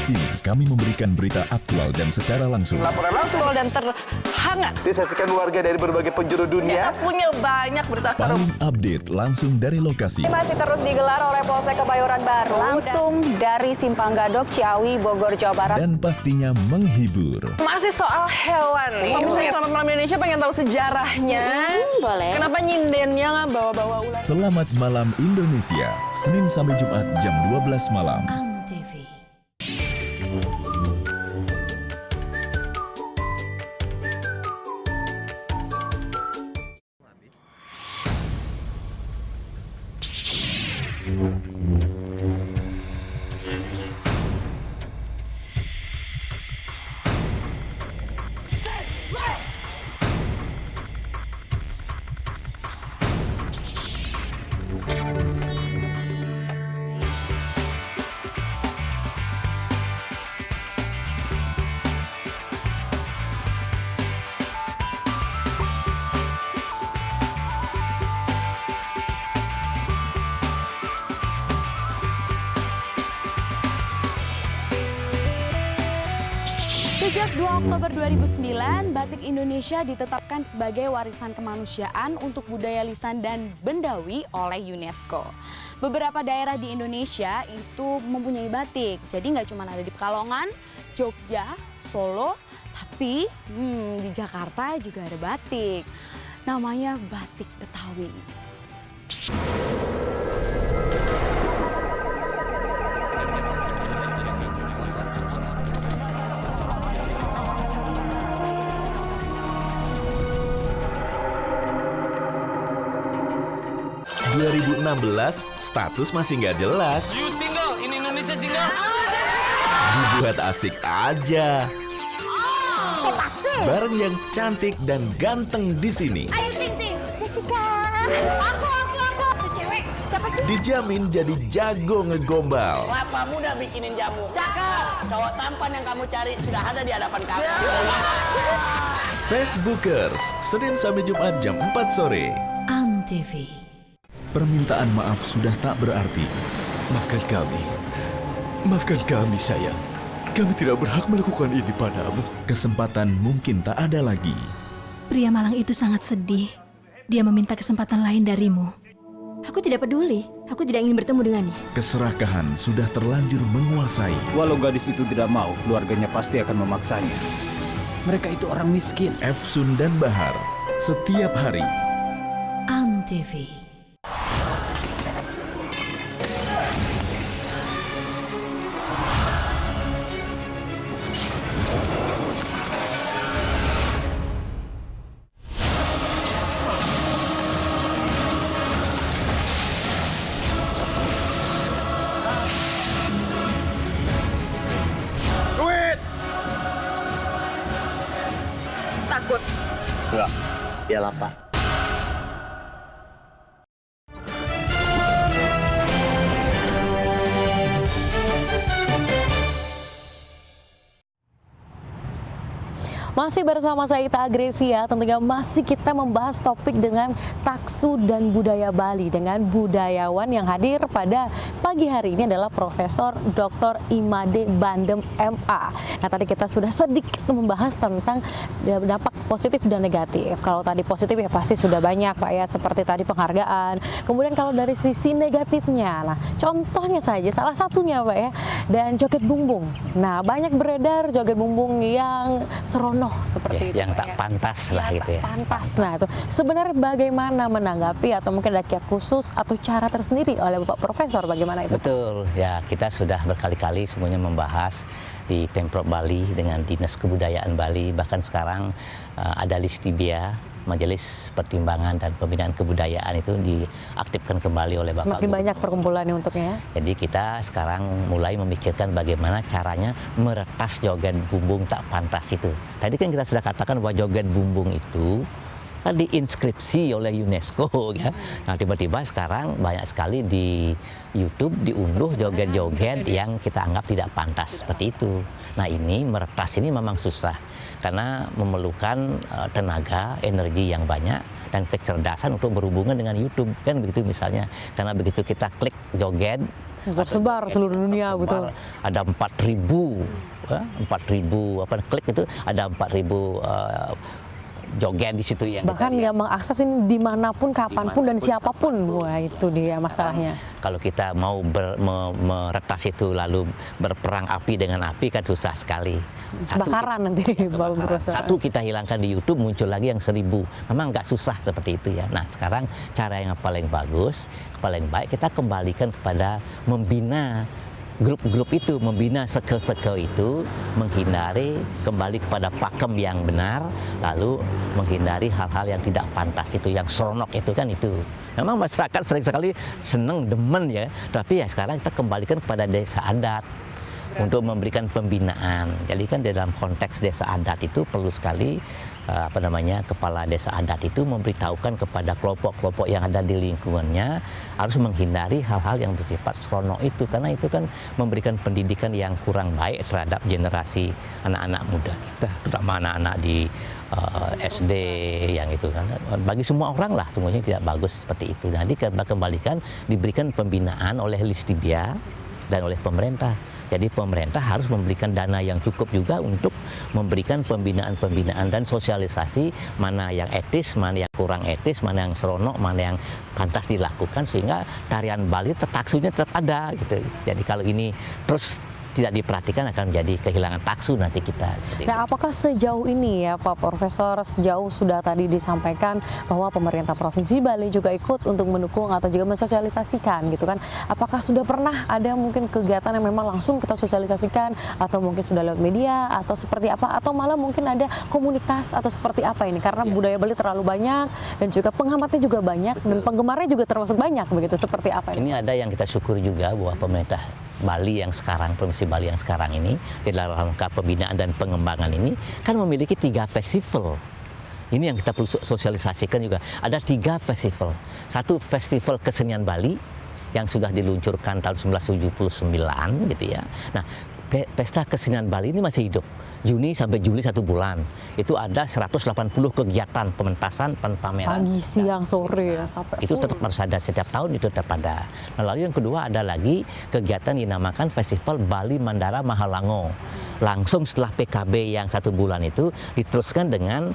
Di sini kami memberikan berita aktual dan secara langsung. Laporan langsung Dan terhangat. disaksikan warga dari berbagai penjuru dunia. Kita punya banyak berita seru. Paling update langsung dari lokasi. Masih terus digelar oleh Polsek Kebayoran Baru langsung dari Simpang Gadok, Ciawi, Bogor, Jawa Barat. Dan pastinya menghibur. Masih soal hewan nih. Kalau misalnya Selamat Malam Indonesia pengen tahu sejarahnya. Boleh. Kenapa nyindennya nggak bawa-bawa ular? Selamat Malam Indonesia, Senin sampai Jumat jam 12 malam. 2 Oktober 2009, batik Indonesia ditetapkan sebagai warisan kemanusiaan untuk budaya lisan dan bendawi oleh UNESCO. Beberapa daerah di Indonesia itu mempunyai batik, jadi nggak cuma ada di Pekalongan, Jogja, Solo, tapi di Jakarta juga ada batik. Namanya batik Betawi. ...2016, status masih nggak jelas. You single, in Indonesia single. Dibuat asik aja. Kok pasti? Bareng yang cantik dan ganteng di sini. Ayo sing. Jessica. Aku. Tuh cewek. Siapa sih? Dijamin jadi jago ngegombal. Kelapa muda bikinin jamu. Cakep. Cowok tampan yang kamu cari sudah ada di hadapan kamu. Facebookers, Senin sampai Jumat jam 4 sore. Antv. Permintaan maaf sudah tak berarti. Maafkan kami sayang. Kami tidak berhak melakukan ini padamu. Kesempatan mungkin tak ada lagi. Pria malang itu sangat sedih. Dia meminta kesempatan lain darimu. Aku tidak peduli. Aku tidak ingin bertemu dengannya. Keserakahan sudah terlanjur menguasai. Walau gadis itu tidak mau, keluarganya pasti akan memaksanya. Mereka itu orang miskin. Efsun dan Bahar, setiap hari. Antv. Takut. Enggak. Dia lapar. Masih bersama saya Ita Agresia, tentunya masih kita membahas topik dengan taksu dan budaya Bali dengan budayawan yang hadir pada pagi hari ini adalah Profesor Dr. Imade Bandem MA. Nah, tadi kita sudah sedikit membahas tentang dampak positif dan negatif. Kalau tadi positif ya pasti sudah banyak Pak ya, seperti tadi penghargaan. Kemudian kalau dari sisi negatifnya, nah contohnya saja salah satunya Pak ya, dan joget bumbung. Nah, banyak beredar joget bumbung yang serono seperti itu yang tak pantas lah gitu ya. Pantas. Nah, itu sebenarnya bagaimana menanggapi atau mungkin ada kiat khusus atau cara tersendiri oleh Bapak Profesor, bagaimana itu? Betul, ya kita sudah berkali-kali semuanya membahas di Pemprov Bali dengan Dinas Kebudayaan Bali, bahkan sekarang ada Listibia, Majelis Pertimbangan dan Pembinaan Kebudayaan itu diaktifkan kembali oleh Bapak Semakin banyak perkumpulannya untuknya. Jadi kita sekarang mulai memikirkan bagaimana caranya meretas joget bumbung tak pantas itu. Tadi kan kita sudah katakan bahwa joget bumbung itu kan diinskripsi oleh UNESCO ya. Nah, tiba-tiba sekarang banyak sekali di YouTube diunduh joget-joget yang kita anggap tidak pantas seperti itu. Nah, ini meretas ini memang susah karena memerlukan tenaga, energi yang banyak dan kecerdasan untuk berhubungan dengan YouTube kan begitu misalnya. Karena begitu kita klik joget tersebar seluruh dunia betul. Ada 4.000 klik itu ada 4.000 joget di situ ya. Bahkan yang mengakses ini dimanapun, kapanpun dan siapapun. Wah, itu dia masalahnya. Kalau kita mau meretas itu lalu berperang api dengan api kan susah sekali. Bakaran nanti Bapak Profesor. Satu kita hilangkan di YouTube, muncul lagi yang 1.000. Memang nggak susah seperti itu ya. Nah, sekarang cara yang paling bagus, paling baik kita kembalikan kepada membina grup-grup itu, membina seke-seke itu, menghindari kembali kepada pakem yang benar, lalu menghindari hal-hal yang tidak pantas itu, yang seronok itu kan itu. Memang masyarakat sering sekali seneng, demen ya, tapi ya sekarang kita kembalikan kepada desa adat untuk memberikan pembinaan. Jadi kan dalam konteks desa adat itu perlu sekali kepala desa adat itu memberitahukan kepada kelompok-kelompok yang ada di lingkungannya harus menghindari hal-hal yang bersifat seronok itu, karena itu kan memberikan pendidikan yang kurang baik terhadap generasi anak-anak muda kita, terutama anak-anak di SD yang itu kan. Bagi semua orang lah semuanya tidak bagus seperti itu. Jadi kita kembalikan, diberikan pembinaan oleh Listibia dan oleh pemerintah. Jadi pemerintah harus memberikan dana yang cukup juga untuk memberikan pembinaan-pembinaan dan sosialisasi mana yang etis, mana yang kurang etis, mana yang seronok, mana yang pantas dilakukan sehingga tarian Bali taksunya tetap ada gitu. Jadi kalau ini terus tidak diperhatikan akan menjadi kehilangan taksu nanti kita. Nah, apakah sejauh ini ya Pak Profesor, sejauh sudah tadi disampaikan bahwa pemerintah Provinsi Bali juga ikut untuk mendukung atau juga mensosialisasikan gitu kan. Apakah sudah pernah ada mungkin kegiatan yang memang langsung kita sosialisasikan atau mungkin sudah lewat media atau seperti apa atau malah mungkin ada komunitas atau seperti apa ini karena budaya Bali terlalu banyak dan juga penghamatnya juga banyak dan penggemarnya juga termasuk banyak begitu, seperti apa ini? Ini ada yang kita syukuri juga bahwa pemerintah Bali yang sekarang, Provinsi Bali yang sekarang ini, di dalam rangka pembinaan dan pengembangan ini, kan memiliki 3 festival. Ini yang kita perlu sosialisasikan juga. Ada 3 festival. Satu festival kesenian Bali yang sudah diluncurkan tahun 1979, gitu ya. Nah, pesta kesenian Bali ini masih hidup. Juni sampai Juli 1 bulan. Itu ada 180 kegiatan pementasan, pameran. Pagi, siang, sore ya, sampai itu tetap harus ada, setiap tahun itu tetap ada. Nah, lalu yang kedua ada lagi kegiatan dinamakan Festival Bali Mandara Mahalango. Langsung setelah PKB yang 1 bulan itu diteruskan dengan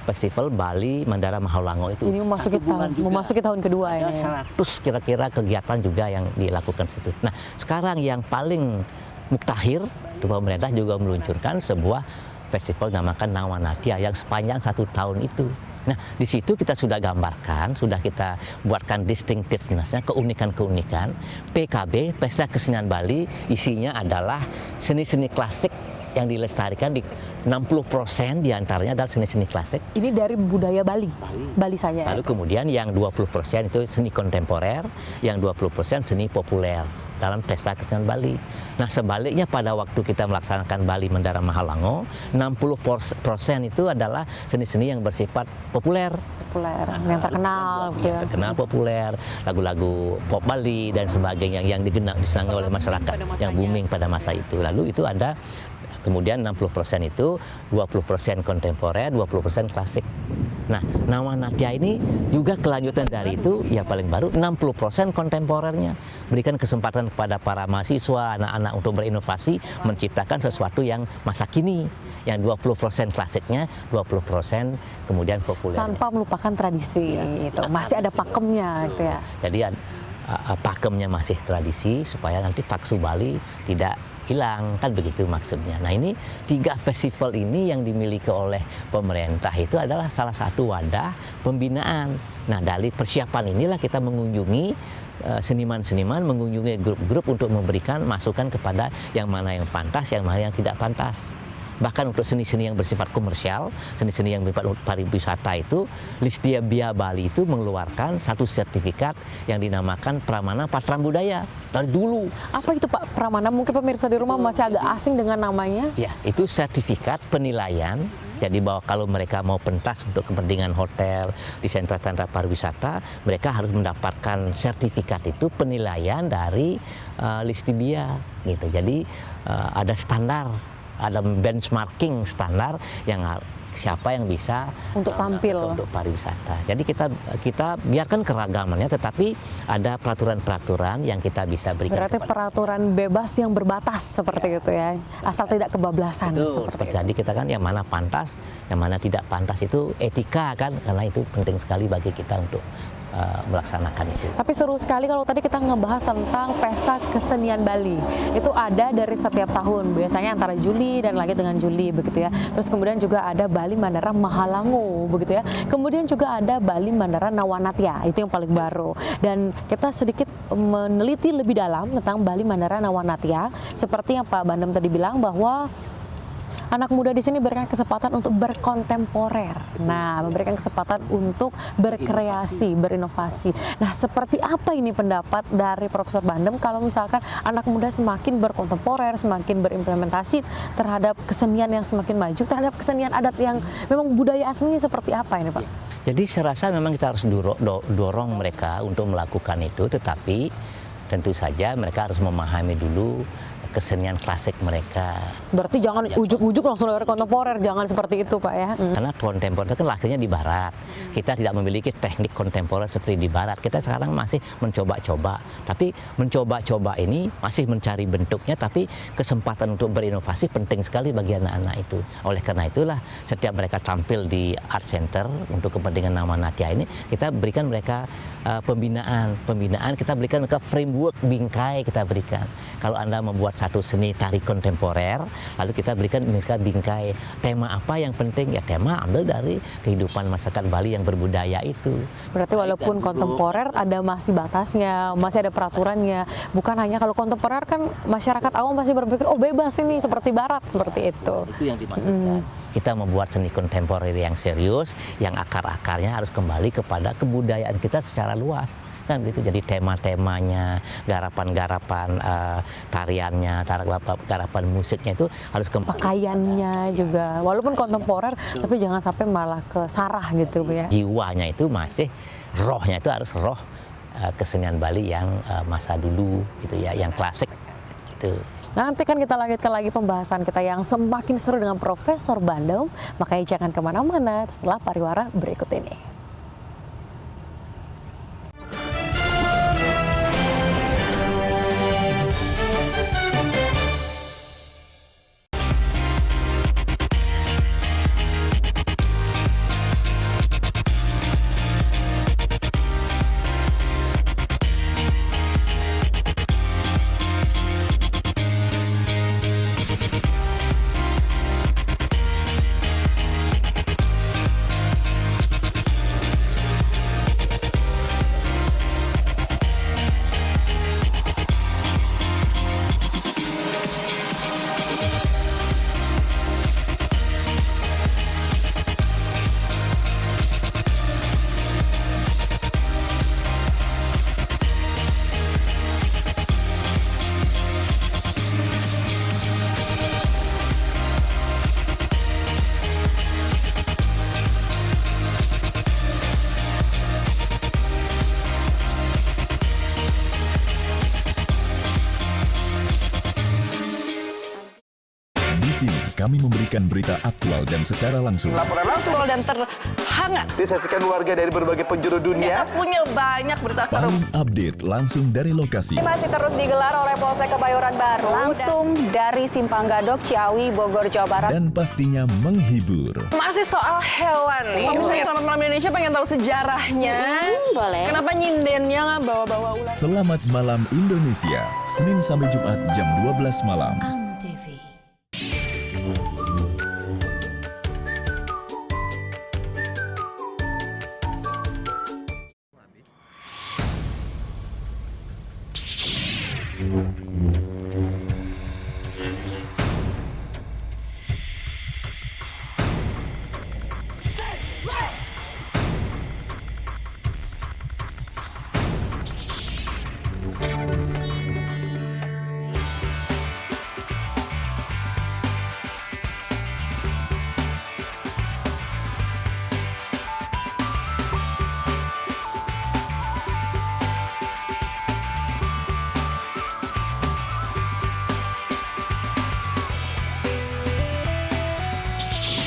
Festival Bali Mandara Mahalango itu. Ini memasuki tahun kedua ada ini. 100 kira-kira kegiatan juga yang dilakukan situ. Nah, sekarang yang paling muktahir, pemerintah juga meluncurkan sebuah festival namakan Nawanatya yang sepanjang 1 tahun itu. Nah, di situ kita sudah gambarkan, sudah kita buatkan distinctiveness-nya, keunikan-keunikan. PKB, Pesta Kesenian Bali, isinya adalah seni-seni klasik yang dilestarikan di 60% diantaranya adalah seni-seni klasik. Ini dari budaya Bali, Bali saja. Lalu kemudian yang 20% itu seni kontemporer, yang 20% seni populer dalam Pesta Kesenian Bali. Nah, sebaliknya pada waktu kita melaksanakan Bali Mandara Mahalango, 60% itu adalah seni-seni yang bersifat populer. Yang terkenal, gitu ya. Terkenal, populer, lagu-lagu pop Bali dan sebagainya yang disenangi oleh masyarakat, yang booming pada masa itu. Lalu itu ada kemudian 60% itu 20% kontemporer, 20% klasik. Nah, Nawanatya ini juga kelanjutan dari itu, ya paling baru 60% kontemporernya. Berikan kesempatan kepada para mahasiswa, anak-anak untuk berinovasi, menciptakan sesuatu yang masa kini. Yang 20% klasiknya, 20% kemudian populer. Tanpa melupakan tradisi itu, masih ada pakemnya gitu ya. Jadi pakemnya masih tradisi supaya nanti taksu Bali tidak hilang, kan begitu maksudnya. Nah, ini 3 festival ini yang dimiliki oleh pemerintah itu adalah salah satu wadah pembinaan. Nah, dari persiapan inilah kita mengunjungi seniman-seniman, mengunjungi grup-grup untuk memberikan masukan kepada yang mana yang pantas, yang mana yang tidak pantas. Bahkan untuk seni-seni yang bersifat komersial, seni-seni yang bersifat pariwisata itu, Listia Bia Bali itu mengeluarkan satu sertifikat yang dinamakan Pramana Patra Budaya dari dulu. Apa itu Pak Pramana? Mungkin pemirsa di rumah masih agak asing dengan namanya. Ya, itu sertifikat penilaian. Jadi bahwa kalau mereka mau pentas untuk kepentingan hotel di sentra-sentra pariwisata, mereka harus mendapatkan sertifikat itu penilaian dari Listia Bia gitu. Jadi ada standar, ada benchmarking standar yang siapa yang bisa untuk tampil untuk pariwisata. Jadi kita biarkan keragamannya, tetapi ada peraturan-peraturan yang kita bisa berikan. Berarti peraturan bebas yang berbatas seperti itu ya, asal tidak kebablasan. Seperti tadi kita kan yang mana pantas, yang mana tidak pantas itu etika kan, karena itu penting sekali bagi kita untuk melaksanakan itu. Tapi seru sekali kalau tadi kita ngebahas tentang Pesta Kesenian Bali. Itu ada dari setiap tahun, biasanya antara Juli dan lagi dengan Juli begitu ya. Terus kemudian juga ada Bali Mandara Mahalango begitu ya. Kemudian juga ada Bali Mandara Nawanatya, itu yang paling baru. Dan kita sedikit meneliti lebih dalam tentang Bali Mandara Nawanatya. Seperti yang Pak Bandem tadi bilang bahwa anak muda di sini berikan kesempatan untuk berkontemporer. Nah, memberikan kesempatan untuk berkreasi, berinovasi. Nah, seperti apa ini pendapat dari Profesor Bandem kalau misalkan anak muda semakin berkontemporer, semakin berimplementasi terhadap kesenian yang semakin maju, terhadap kesenian adat yang memang budaya aslinya seperti apa ini, Pak? Jadi saya rasa memang kita harus dorong mereka untuk melakukan itu, tetapi tentu saja mereka harus memahami dulu kesenian klasik mereka. Berarti jangan ujuk-ujuk langsung dari kontemporer, jangan seperti itu Pak ya. Karena kontemporer kan lahirnya di barat. Kita tidak memiliki teknik kontemporer seperti di barat. Kita sekarang masih mencoba-coba. Tapi mencoba-coba ini masih mencari bentuknya, tapi kesempatan untuk berinovasi penting sekali bagi anak-anak itu. Oleh karena itulah setiap mereka tampil di Art Center untuk kepentingan Nama Natya ini, kita berikan mereka pembinaan, kita berikan mereka framework bingkai kita berikan. Kalau Anda membuat satu seni tari kontemporer, lalu kita berikan mereka bingkai. Tema apa yang penting? Ya tema ambil dari kehidupan masyarakat Bali yang berbudaya itu. Berarti walaupun kontemporer ada masih batasnya, masih ada peraturannya. Bukan hanya kalau kontemporer kan masyarakat awam pasti berpikir, oh bebas ini seperti barat, seperti itu. Itu yang dimaksudkan. Kita membuat seni kontemporer yang serius, yang akar-akarnya harus kembali kepada kebudayaan kita secara luas. Kan gitu, jadi tema-temanya, garapan-garapan tariannya, garapan musiknya itu harus pakaiannya juga, walaupun kontemporer, tapi jangan sampai malah ke sarah gitu ya. Jiwanya itu masih, rohnya itu harus roh kesenian Bali yang masa dulu gitu ya, yang klasik gitu. Nanti kan kita lanjutkan lagi pembahasan kita yang semakin seru dengan Profesor Bandung, makanya jangan kemana-mana setelah pariwara berikut ini. Di sini kami memberikan berita aktual dan secara langsung. Laporan langsung dan terhangat Disaksikan warga dari berbagai penjuru dunia. Kita punya banyak berita seru. Paling update langsung dari lokasi. Masih terus digelar oleh Polsek Kebayoran Baru. Langsung dari Simpang Gadok, Ciawi, Bogor, Jawa Barat. Dan pastinya menghibur. Masih soal hewan nih. Kalau misalnya Selamat Malam Indonesia pengen tahu sejarahnya. Boleh. Kenapa nyindennya nggak bawa-bawa ular? Selamat Malam Indonesia, Senin sampai Jumat jam 12 malam.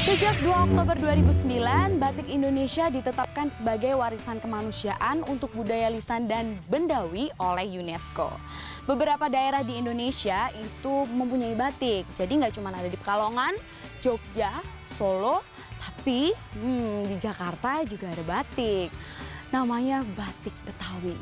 Sejak 2 Oktober 2009, batik Indonesia ditetapkan sebagai warisan kemanusiaan untuk budaya lisan dan bendawi oleh UNESCO. Beberapa daerah di Indonesia itu mempunyai batik, jadi nggak cuma ada di Pekalongan, Jogja, Solo, tapi di Jakarta juga ada batik. Namanya batik Betawi.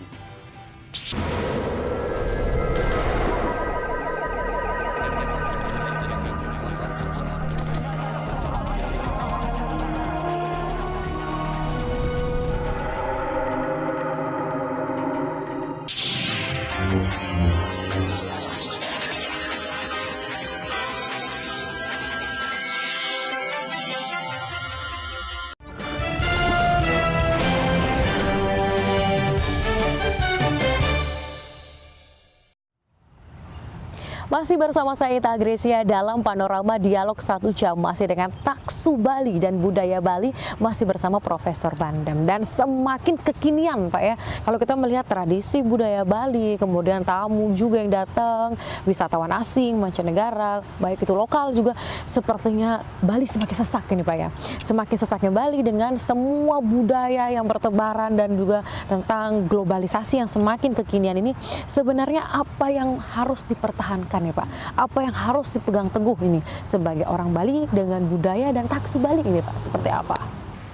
Masih bersama saya Ita Gresia dalam panorama dialog 1 jam masih dengan Taksu Bali dan budaya Bali, masih bersama Profesor Bandem. Dan semakin kekinian Pak ya, kalau kita melihat tradisi budaya Bali, kemudian tamu juga yang datang, wisatawan asing, mancanegara, baik itu lokal juga, sepertinya Bali semakin sesak ini Pak ya. Semakin sesaknya Bali dengan semua budaya yang bertebaran dan juga tentang globalisasi yang semakin kekinian ini, sebenarnya apa yang harus dipertahankan ya Pak? Apa yang harus dipegang teguh ini sebagai orang Bali dengan budaya dan Taksu Bali ini Pak? Seperti apa?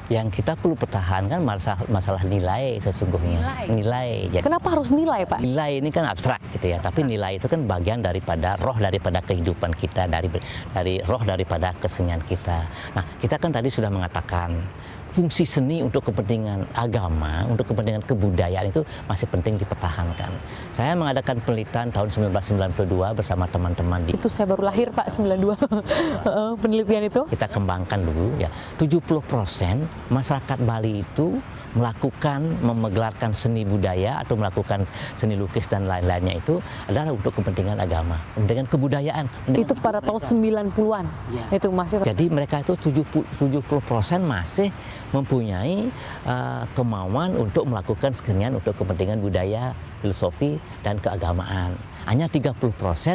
Yang kita perlu pertahankan masalah nilai sesungguhnya. Nilai. Jadi, kenapa harus nilai Pak? Nilai ini kan abstrak gitu ya, tapi nilai itu kan bagian daripada roh daripada kehidupan kita, dari roh daripada kesenian kita. Nah, kita kan tadi sudah mengatakan fungsi seni untuk kepentingan agama, untuk kepentingan kebudayaan itu masih penting dipertahankan. Saya mengadakan penelitian tahun 1992 bersama teman-teman di... Itu saya baru lahir Pak, 92. Penelitian itu? Kita kembangkan dulu ya. 70% masyarakat Bali itu menggelarkan seni budaya atau melakukan seni lukis dan lain-lainnya itu adalah untuk kepentingan agama, kepentingan kebudayaan. Itu pada tahun 90-an. Ya. Itu masih. Jadi mereka itu 70% masih mempunyai kemauan untuk melakukan kesenian untuk kepentingan budaya, filosofi dan keagamaan. Hanya 30%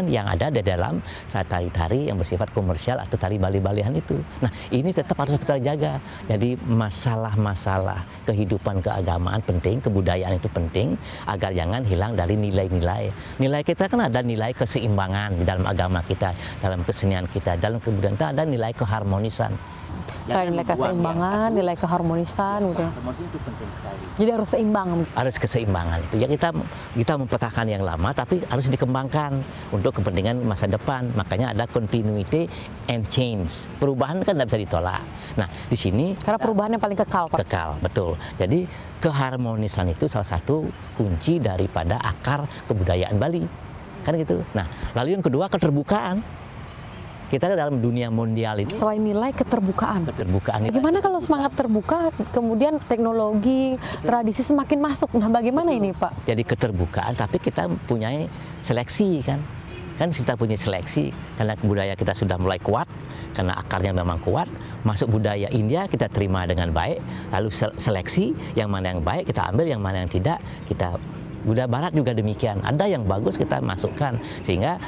yang ada di dalam tari-tari yang bersifat komersial atau tari Bali-Balian itu. Nah, ini tetap harus kita jaga. Jadi masalah-masalah kehidupan keagamaan penting, kebudayaan itu penting agar jangan hilang dari nilai-nilai. Nilai kita kan ada nilai keseimbangan di dalam agama kita, dalam kesenian kita, dalam kebudayaan kita ada nilai keharmonisan. Selain nilai keseimbangan, nilai keharmonisan gitu. Harmonis itu penting sekali. Jadi harus seimbang. Harus keseimbangan itu. Ya kita mempertahankan yang lama tapi harus dikembangkan untuk kepentingan masa depan. Makanya ada continuity and change. Perubahan kan tidak bisa ditolak. Nah, di sini karena perubahan yang paling kekal, Pak. Kekal, betul. Jadi keharmonisan itu salah satu kunci daripada akar kebudayaan Bali. Kan gitu. Nah, lalu yang kedua keterbukaan. Kita dalam dunia mondial ini. Selain nilai keterbukaan. Keterbukaan. Bagaimana kalau semangat terbuka, kemudian teknologi, tradisi semakin masuk? Nah, bagaimana ini, Pak? Jadi keterbukaan, tapi kita punya seleksi kan. Kan kita punya seleksi karena budaya kita sudah mulai kuat, karena akarnya memang kuat. Masuk budaya India kita terima dengan baik, lalu seleksi yang mana yang baik kita ambil, yang mana yang tidak kita. Budaya Barat juga demikian. Ada yang bagus kita masukkan sehingga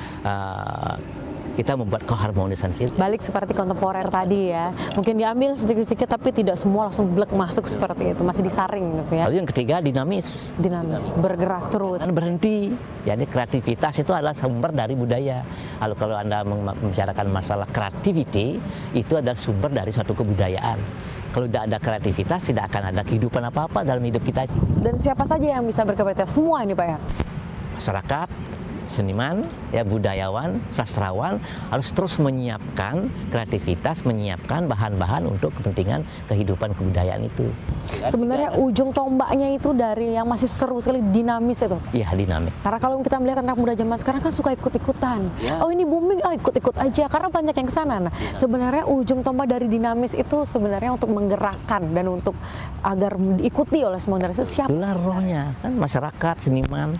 kita membuat keharmonisan sih. Balik seperti kontemporer tadi ya, mungkin diambil sedikit-sedikit tapi tidak semua langsung blek masuk seperti itu, masih disaring gitu ya. Lalu yang ketiga dinamis, bergerak terus. Dan berhenti. Jadi kreativitas itu adalah sumber dari budaya. Lalu kalau Anda membicarakan masalah creativity, itu adalah sumber dari suatu kebudayaan. Kalau tidak ada kreativitas, tidak akan ada kehidupan apa-apa dalam hidup kita. Dan siapa saja yang bisa berkreativitas? Semua ini Pak ya? Masyarakat, seniman, ya budayawan, sastrawan harus terus menyiapkan kreativitas, menyiapkan bahan-bahan untuk kepentingan kehidupan kebudayaan itu. Sebenarnya ujung tombaknya itu dari yang masih seru sekali, dinamis itu. Iya, dinamis. Karena kalau kita melihat anak muda zaman sekarang kan suka ikut-ikutan. Ya. Oh ini booming, ikut-ikut aja karena banyak yang kesana. Nah, sebenarnya ujung tombak dari dinamis itu sebenarnya untuk menggerakkan dan untuk agar diikuti oleh semua generasi. Siapa? Itulah rohnya, kan masyarakat, seniman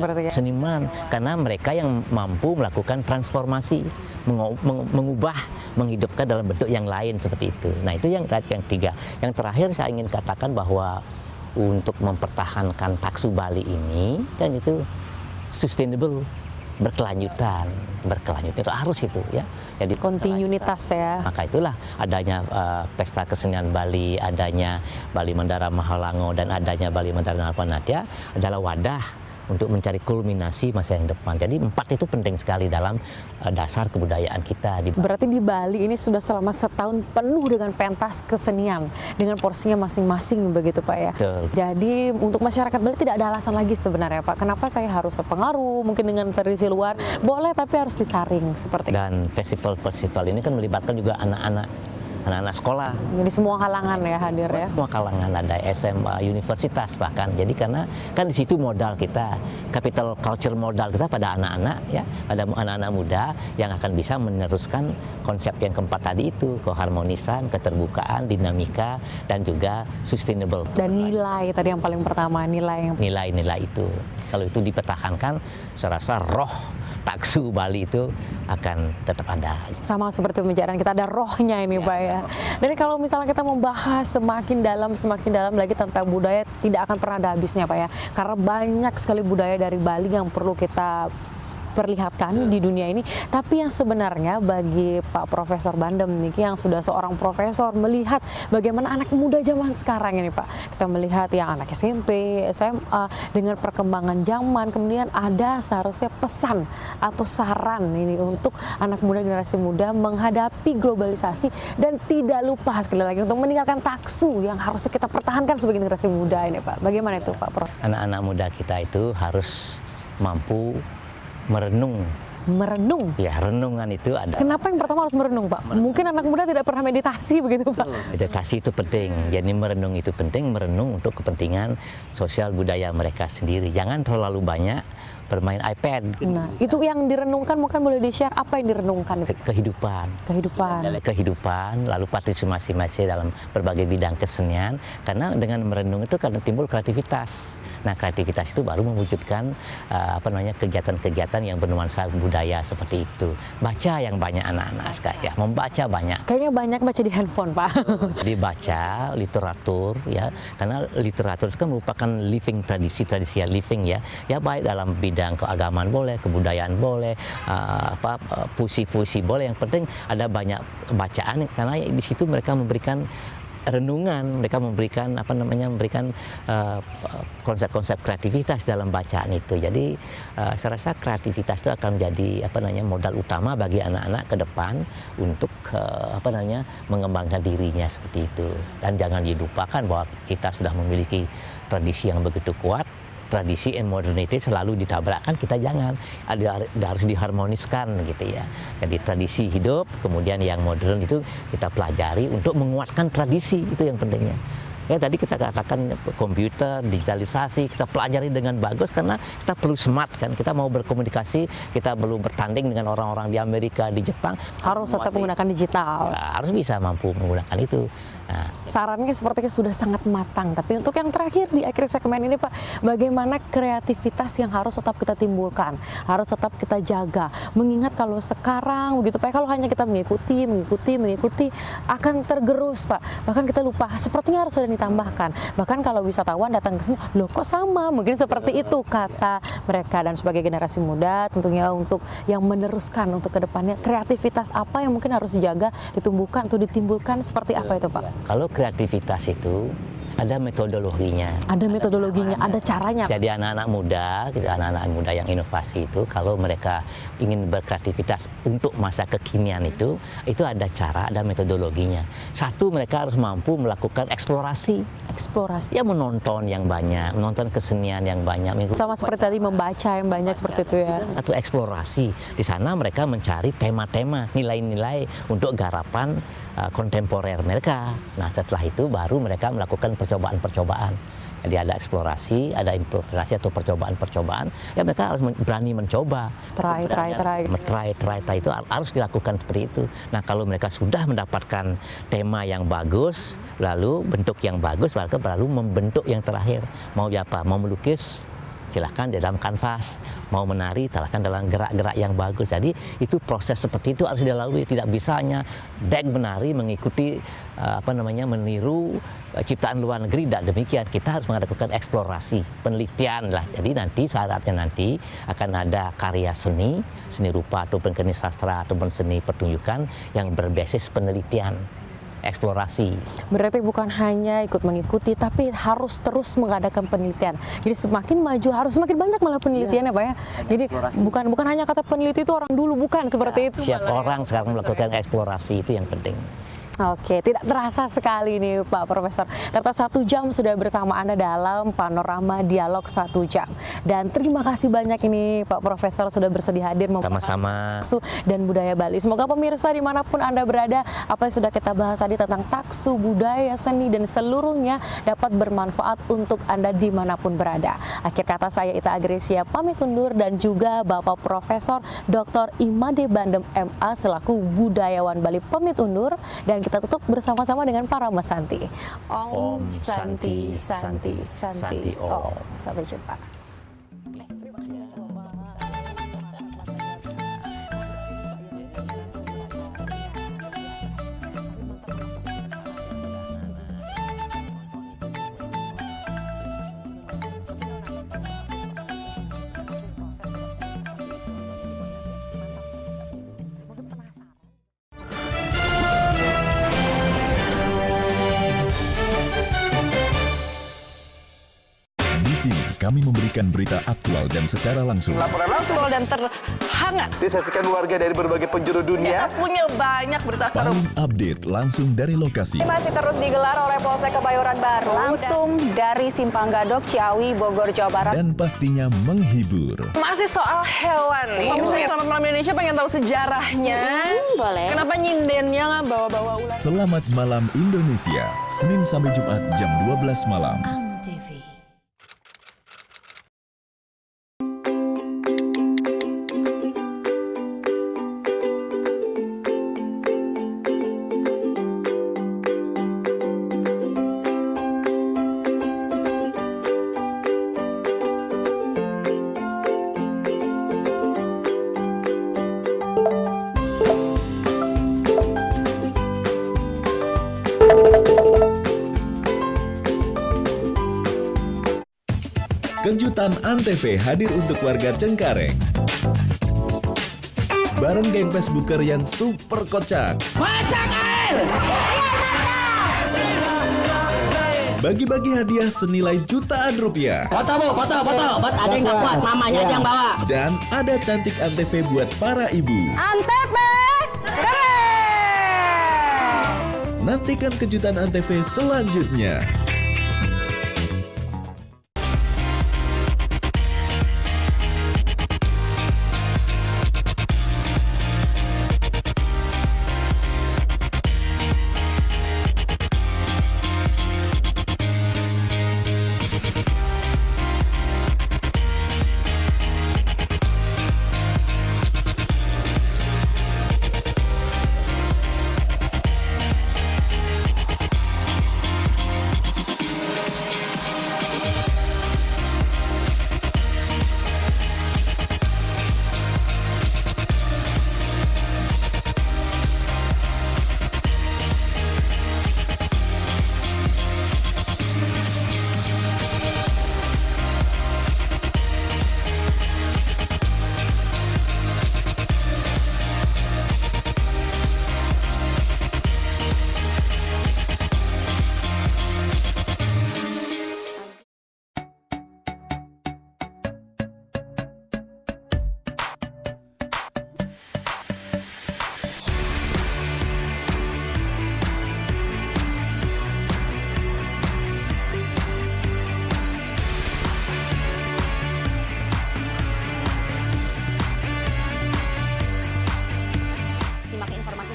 berarti ya? Seniman, karena mereka yang mampu melakukan transformasi, mengubah, menghidupkan dalam bentuk yang lain seperti itu. Nah itu yang ketiga. Yang terakhir saya ingin katakan bahwa untuk mempertahankan Taksu Bali ini, kan itu sustainable, berkelanjutan itu harus itu ya. Jadi kontinuitas ya. Maka itulah adanya pesta kesenian Bali, adanya Bali Mandara Mahalango dan adanya Bali Mandara Nalpanadya adalah wadah untuk mencari kulminasi masa yang depan. Jadi 4 itu penting sekali dalam dasar kebudayaan kita. Berarti di Bali ini sudah selama setahun penuh dengan pentas kesenian dengan porsinya masing-masing begitu Pak ya. Betul. Jadi untuk masyarakat Bali tidak ada alasan lagi sebenarnya Pak. Kenapa saya harus terpengaruh mungkin dengan tradisi luar? Boleh tapi harus disaring seperti itu. Dan festival ini kan melibatkan juga anak-anak sekolah. Jadi semua kalangan ya hadir ya. Semua kalangan, ada SMA, universitas bahkan. Jadi karena kan di situ modal kita, capital culture modal kita pada anak-anak ya, pada anak-anak muda yang akan bisa meneruskan konsep yang keempat tadi itu, keharmonisan, keterbukaan, dinamika dan juga sustainable. Dan nilai tadi yang paling pertama, nilai-nilai itu. Kalau itu dipertahankan, saya rasa roh taksu Bali itu akan tetap ada. Sama seperti pembicaraan kita, ada rohnya ini Pak ya. Dan kalau misalnya kita membahas semakin dalam lagi tentang budaya, tidak akan pernah ada habisnya Pak ya. Karena banyak sekali budaya dari Bali yang perlu kita perlihatkan di dunia ini. Tapi yang sebenarnya bagi Pak Profesor Bandem nih, yang sudah seorang profesor, melihat bagaimana anak muda zaman sekarang ini Pak, kita melihat yang anak SMP, SMA, dengan perkembangan zaman, kemudian ada seharusnya pesan atau saran ini untuk anak muda, generasi muda menghadapi globalisasi dan tidak lupa sekali lagi untuk meninggalkan taksu yang harusnya kita pertahankan sebagai generasi muda ini Pak. Bagaimana itu Pak Prof? Anak-anak muda kita itu harus mampu merenung. Ya, renungan itu ada. Kenapa yang pertama harus merenung Pak? Mungkin anak muda tidak pernah meditasi begitu Pak? Meditasi itu penting, jadi merenung itu penting, merenung untuk kepentingan sosial budaya mereka sendiri. Jangan terlalu banyak bermain iPad. Nah, itu yang direnungkan, mungkin boleh di-share apa yang direnungkan? Kehidupan, lalu partisipasi dalam berbagai bidang kesenian, karena dengan merenung itu kan timbul kreativitas. Nah, kreativitas itu baru mewujudkan kegiatan-kegiatan yang bernuansa budaya seperti itu. Baca yang banyak anak-anak sekarang, membaca banyak. Kayaknya banyak baca di handphone, Pak. Jadi baca literatur ya, karena literatur itu kan merupakan living tradisi yang living ya. Ya baik dalam bidang keagamaan boleh, kebudayaan boleh, puisi-puisi boleh. Yang penting ada banyak bacaan, karena di situ mereka memberikan renungan, mereka memberikan konsep-konsep kreativitas dalam bacaan itu. Jadi saya rasa kreativitas itu akan menjadi modal utama bagi anak-anak ke depan untuk mengembangkan dirinya seperti itu. Dan jangan dilupakan bahwa kita sudah memiliki tradisi yang begitu kuat. Tradisi and modernity selalu ditabrakkan, kita jangan, harus diharmoniskan gitu ya. Jadi tradisi hidup, kemudian yang modern itu kita pelajari untuk menguatkan tradisi, itu yang pentingnya. Ya tadi kita katakan komputer, digitalisasi, kita pelajari dengan bagus karena kita perlu smart kan, kita mau berkomunikasi, kita perlu bertanding dengan orang-orang di Amerika, di Jepang. Harus tetap menggunakan digital. Ya, harus bisa mampu menggunakan itu. Nah, sarannya sepertinya sudah sangat matang, tapi untuk yang terakhir di akhir segmen ini Pak, bagaimana kreativitas yang harus tetap kita timbulkan, harus tetap kita jaga, mengingat kalau sekarang begitu Pak, kalau hanya kita mengikuti akan tergerus Pak, bahkan kita lupa, sepertinya harus ada ditambahkan, bahkan kalau wisatawan datang ke sini, loh kok sama, mungkin seperti itu kata mereka. Dan sebagai generasi muda tentunya untuk yang meneruskan untuk kedepannya, kreativitas apa yang mungkin harus dijaga, ditumbuhkan atau ditimbulkan, seperti apa itu Pak? Kalau kreativitas itu ada metodologinya. Ada metodologinya, ada caranya. Jadi anak-anak muda yang inovasi itu, kalau mereka ingin berkreativitas untuk masa kekinian itu ada cara, ada metodologinya. Satu, mereka harus mampu melakukan eksplorasi. Ya menonton yang banyak, menonton kesenian yang banyak. Sama seperti tadi membaca yang banyak seperti itu ya. Satu eksplorasi. Di sana mereka mencari tema-tema, nilai-nilai untuk garapan kontemporer mereka. Nah setelah itu baru mereka melakukan percobaan-percobaan. Jadi ada eksplorasi, ada improvisasi atau percobaan-percobaan. Ya mereka harus berani mencoba. Try itu harus dilakukan seperti itu. Nah kalau mereka sudah mendapatkan tema yang bagus, lalu bentuk yang bagus, mereka baru membentuk yang terakhir. Mau apa? Mau melukis? Silahkan di dalam kanvas, mau menari, silahkan dalam gerak-gerak yang bagus. Jadi itu proses seperti itu harus dilalui. Tidak bisa hanya menari mengikuti meniru ciptaan luar negeri. Tidak demikian. Kita harus melakukan eksplorasi, penelitian lah. Jadi nanti syaratnya akan ada karya seni rupa ataupun seni sastra ataupun seni pertunjukan yang berbasis penelitian. Eksplorasi. Berarti bukan hanya ikut mengikuti, tapi harus terus mengadakan penelitian. Jadi semakin maju harus semakin banyak malah penelitiannya Pak ya. Jadi bukan hanya kata peneliti itu orang dulu, bukan seperti itu. Siap orang sekarang melakukan eksplorasi, itu yang penting. Oke, tidak terasa sekali nih Pak Profesor. Ternyata 1 jam sudah bersama Anda dalam Panorama Dialog 1 jam. Dan terima kasih banyak ini Pak Profesor sudah bersedia hadir sama-sama taksu dan budaya Bali. Semoga pemirsa dimanapun Anda berada, apa yang sudah kita bahas tadi tentang taksu, budaya, seni, dan seluruhnya dapat bermanfaat untuk Anda dimanapun berada. Akhir kata saya Ita Agresia pamit undur, dan juga Bapak Profesor Dr. Imade Bandem MA selaku budayawan Bali pamit undur, dan kita tutup bersama-sama dengan para Santi. Om Santi Santi Santi Om. Sampai jumpa. Terima kasih. sini kami memberikan berita aktual dan secara langsung. Laporan langsung dan terhangat disaksikan warga dari berbagai penjuru dunia. Punya banyak berita seru. Paling update langsung dari lokasi. Masih terus digelar oleh Polsek Kebayoran Baru langsung dari Simpang Gadok, Ciawi, Bogor, Jawa Barat. Dan pastinya menghibur. Masih soal hewan nih. Pemirsa Selamat Malam Indonesia pengen tahu sejarahnya. Boleh. Kenapa nyindennya nggak bawa-bawa ular? Selamat Malam Indonesia, Senin sampai Jumat jam 12 malam. Kejutan Antv hadir untuk warga Cengkareng. Bareng geng Facebooker yang super kocak. Masak air! Bagi-bagi hadiah senilai jutaan rupiah. Foto bu, foto. Ada yang nggak kuat, mamanya aja yang bawa. Dan ada cantik Antv buat para ibu. Antv keren! Nantikan kejutan Antv selanjutnya.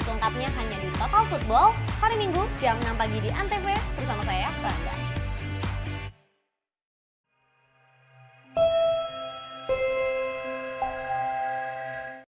Selengkapnya hanya di Total Football hari Minggu jam 6 pagi di Antv bersama saya, Rangga.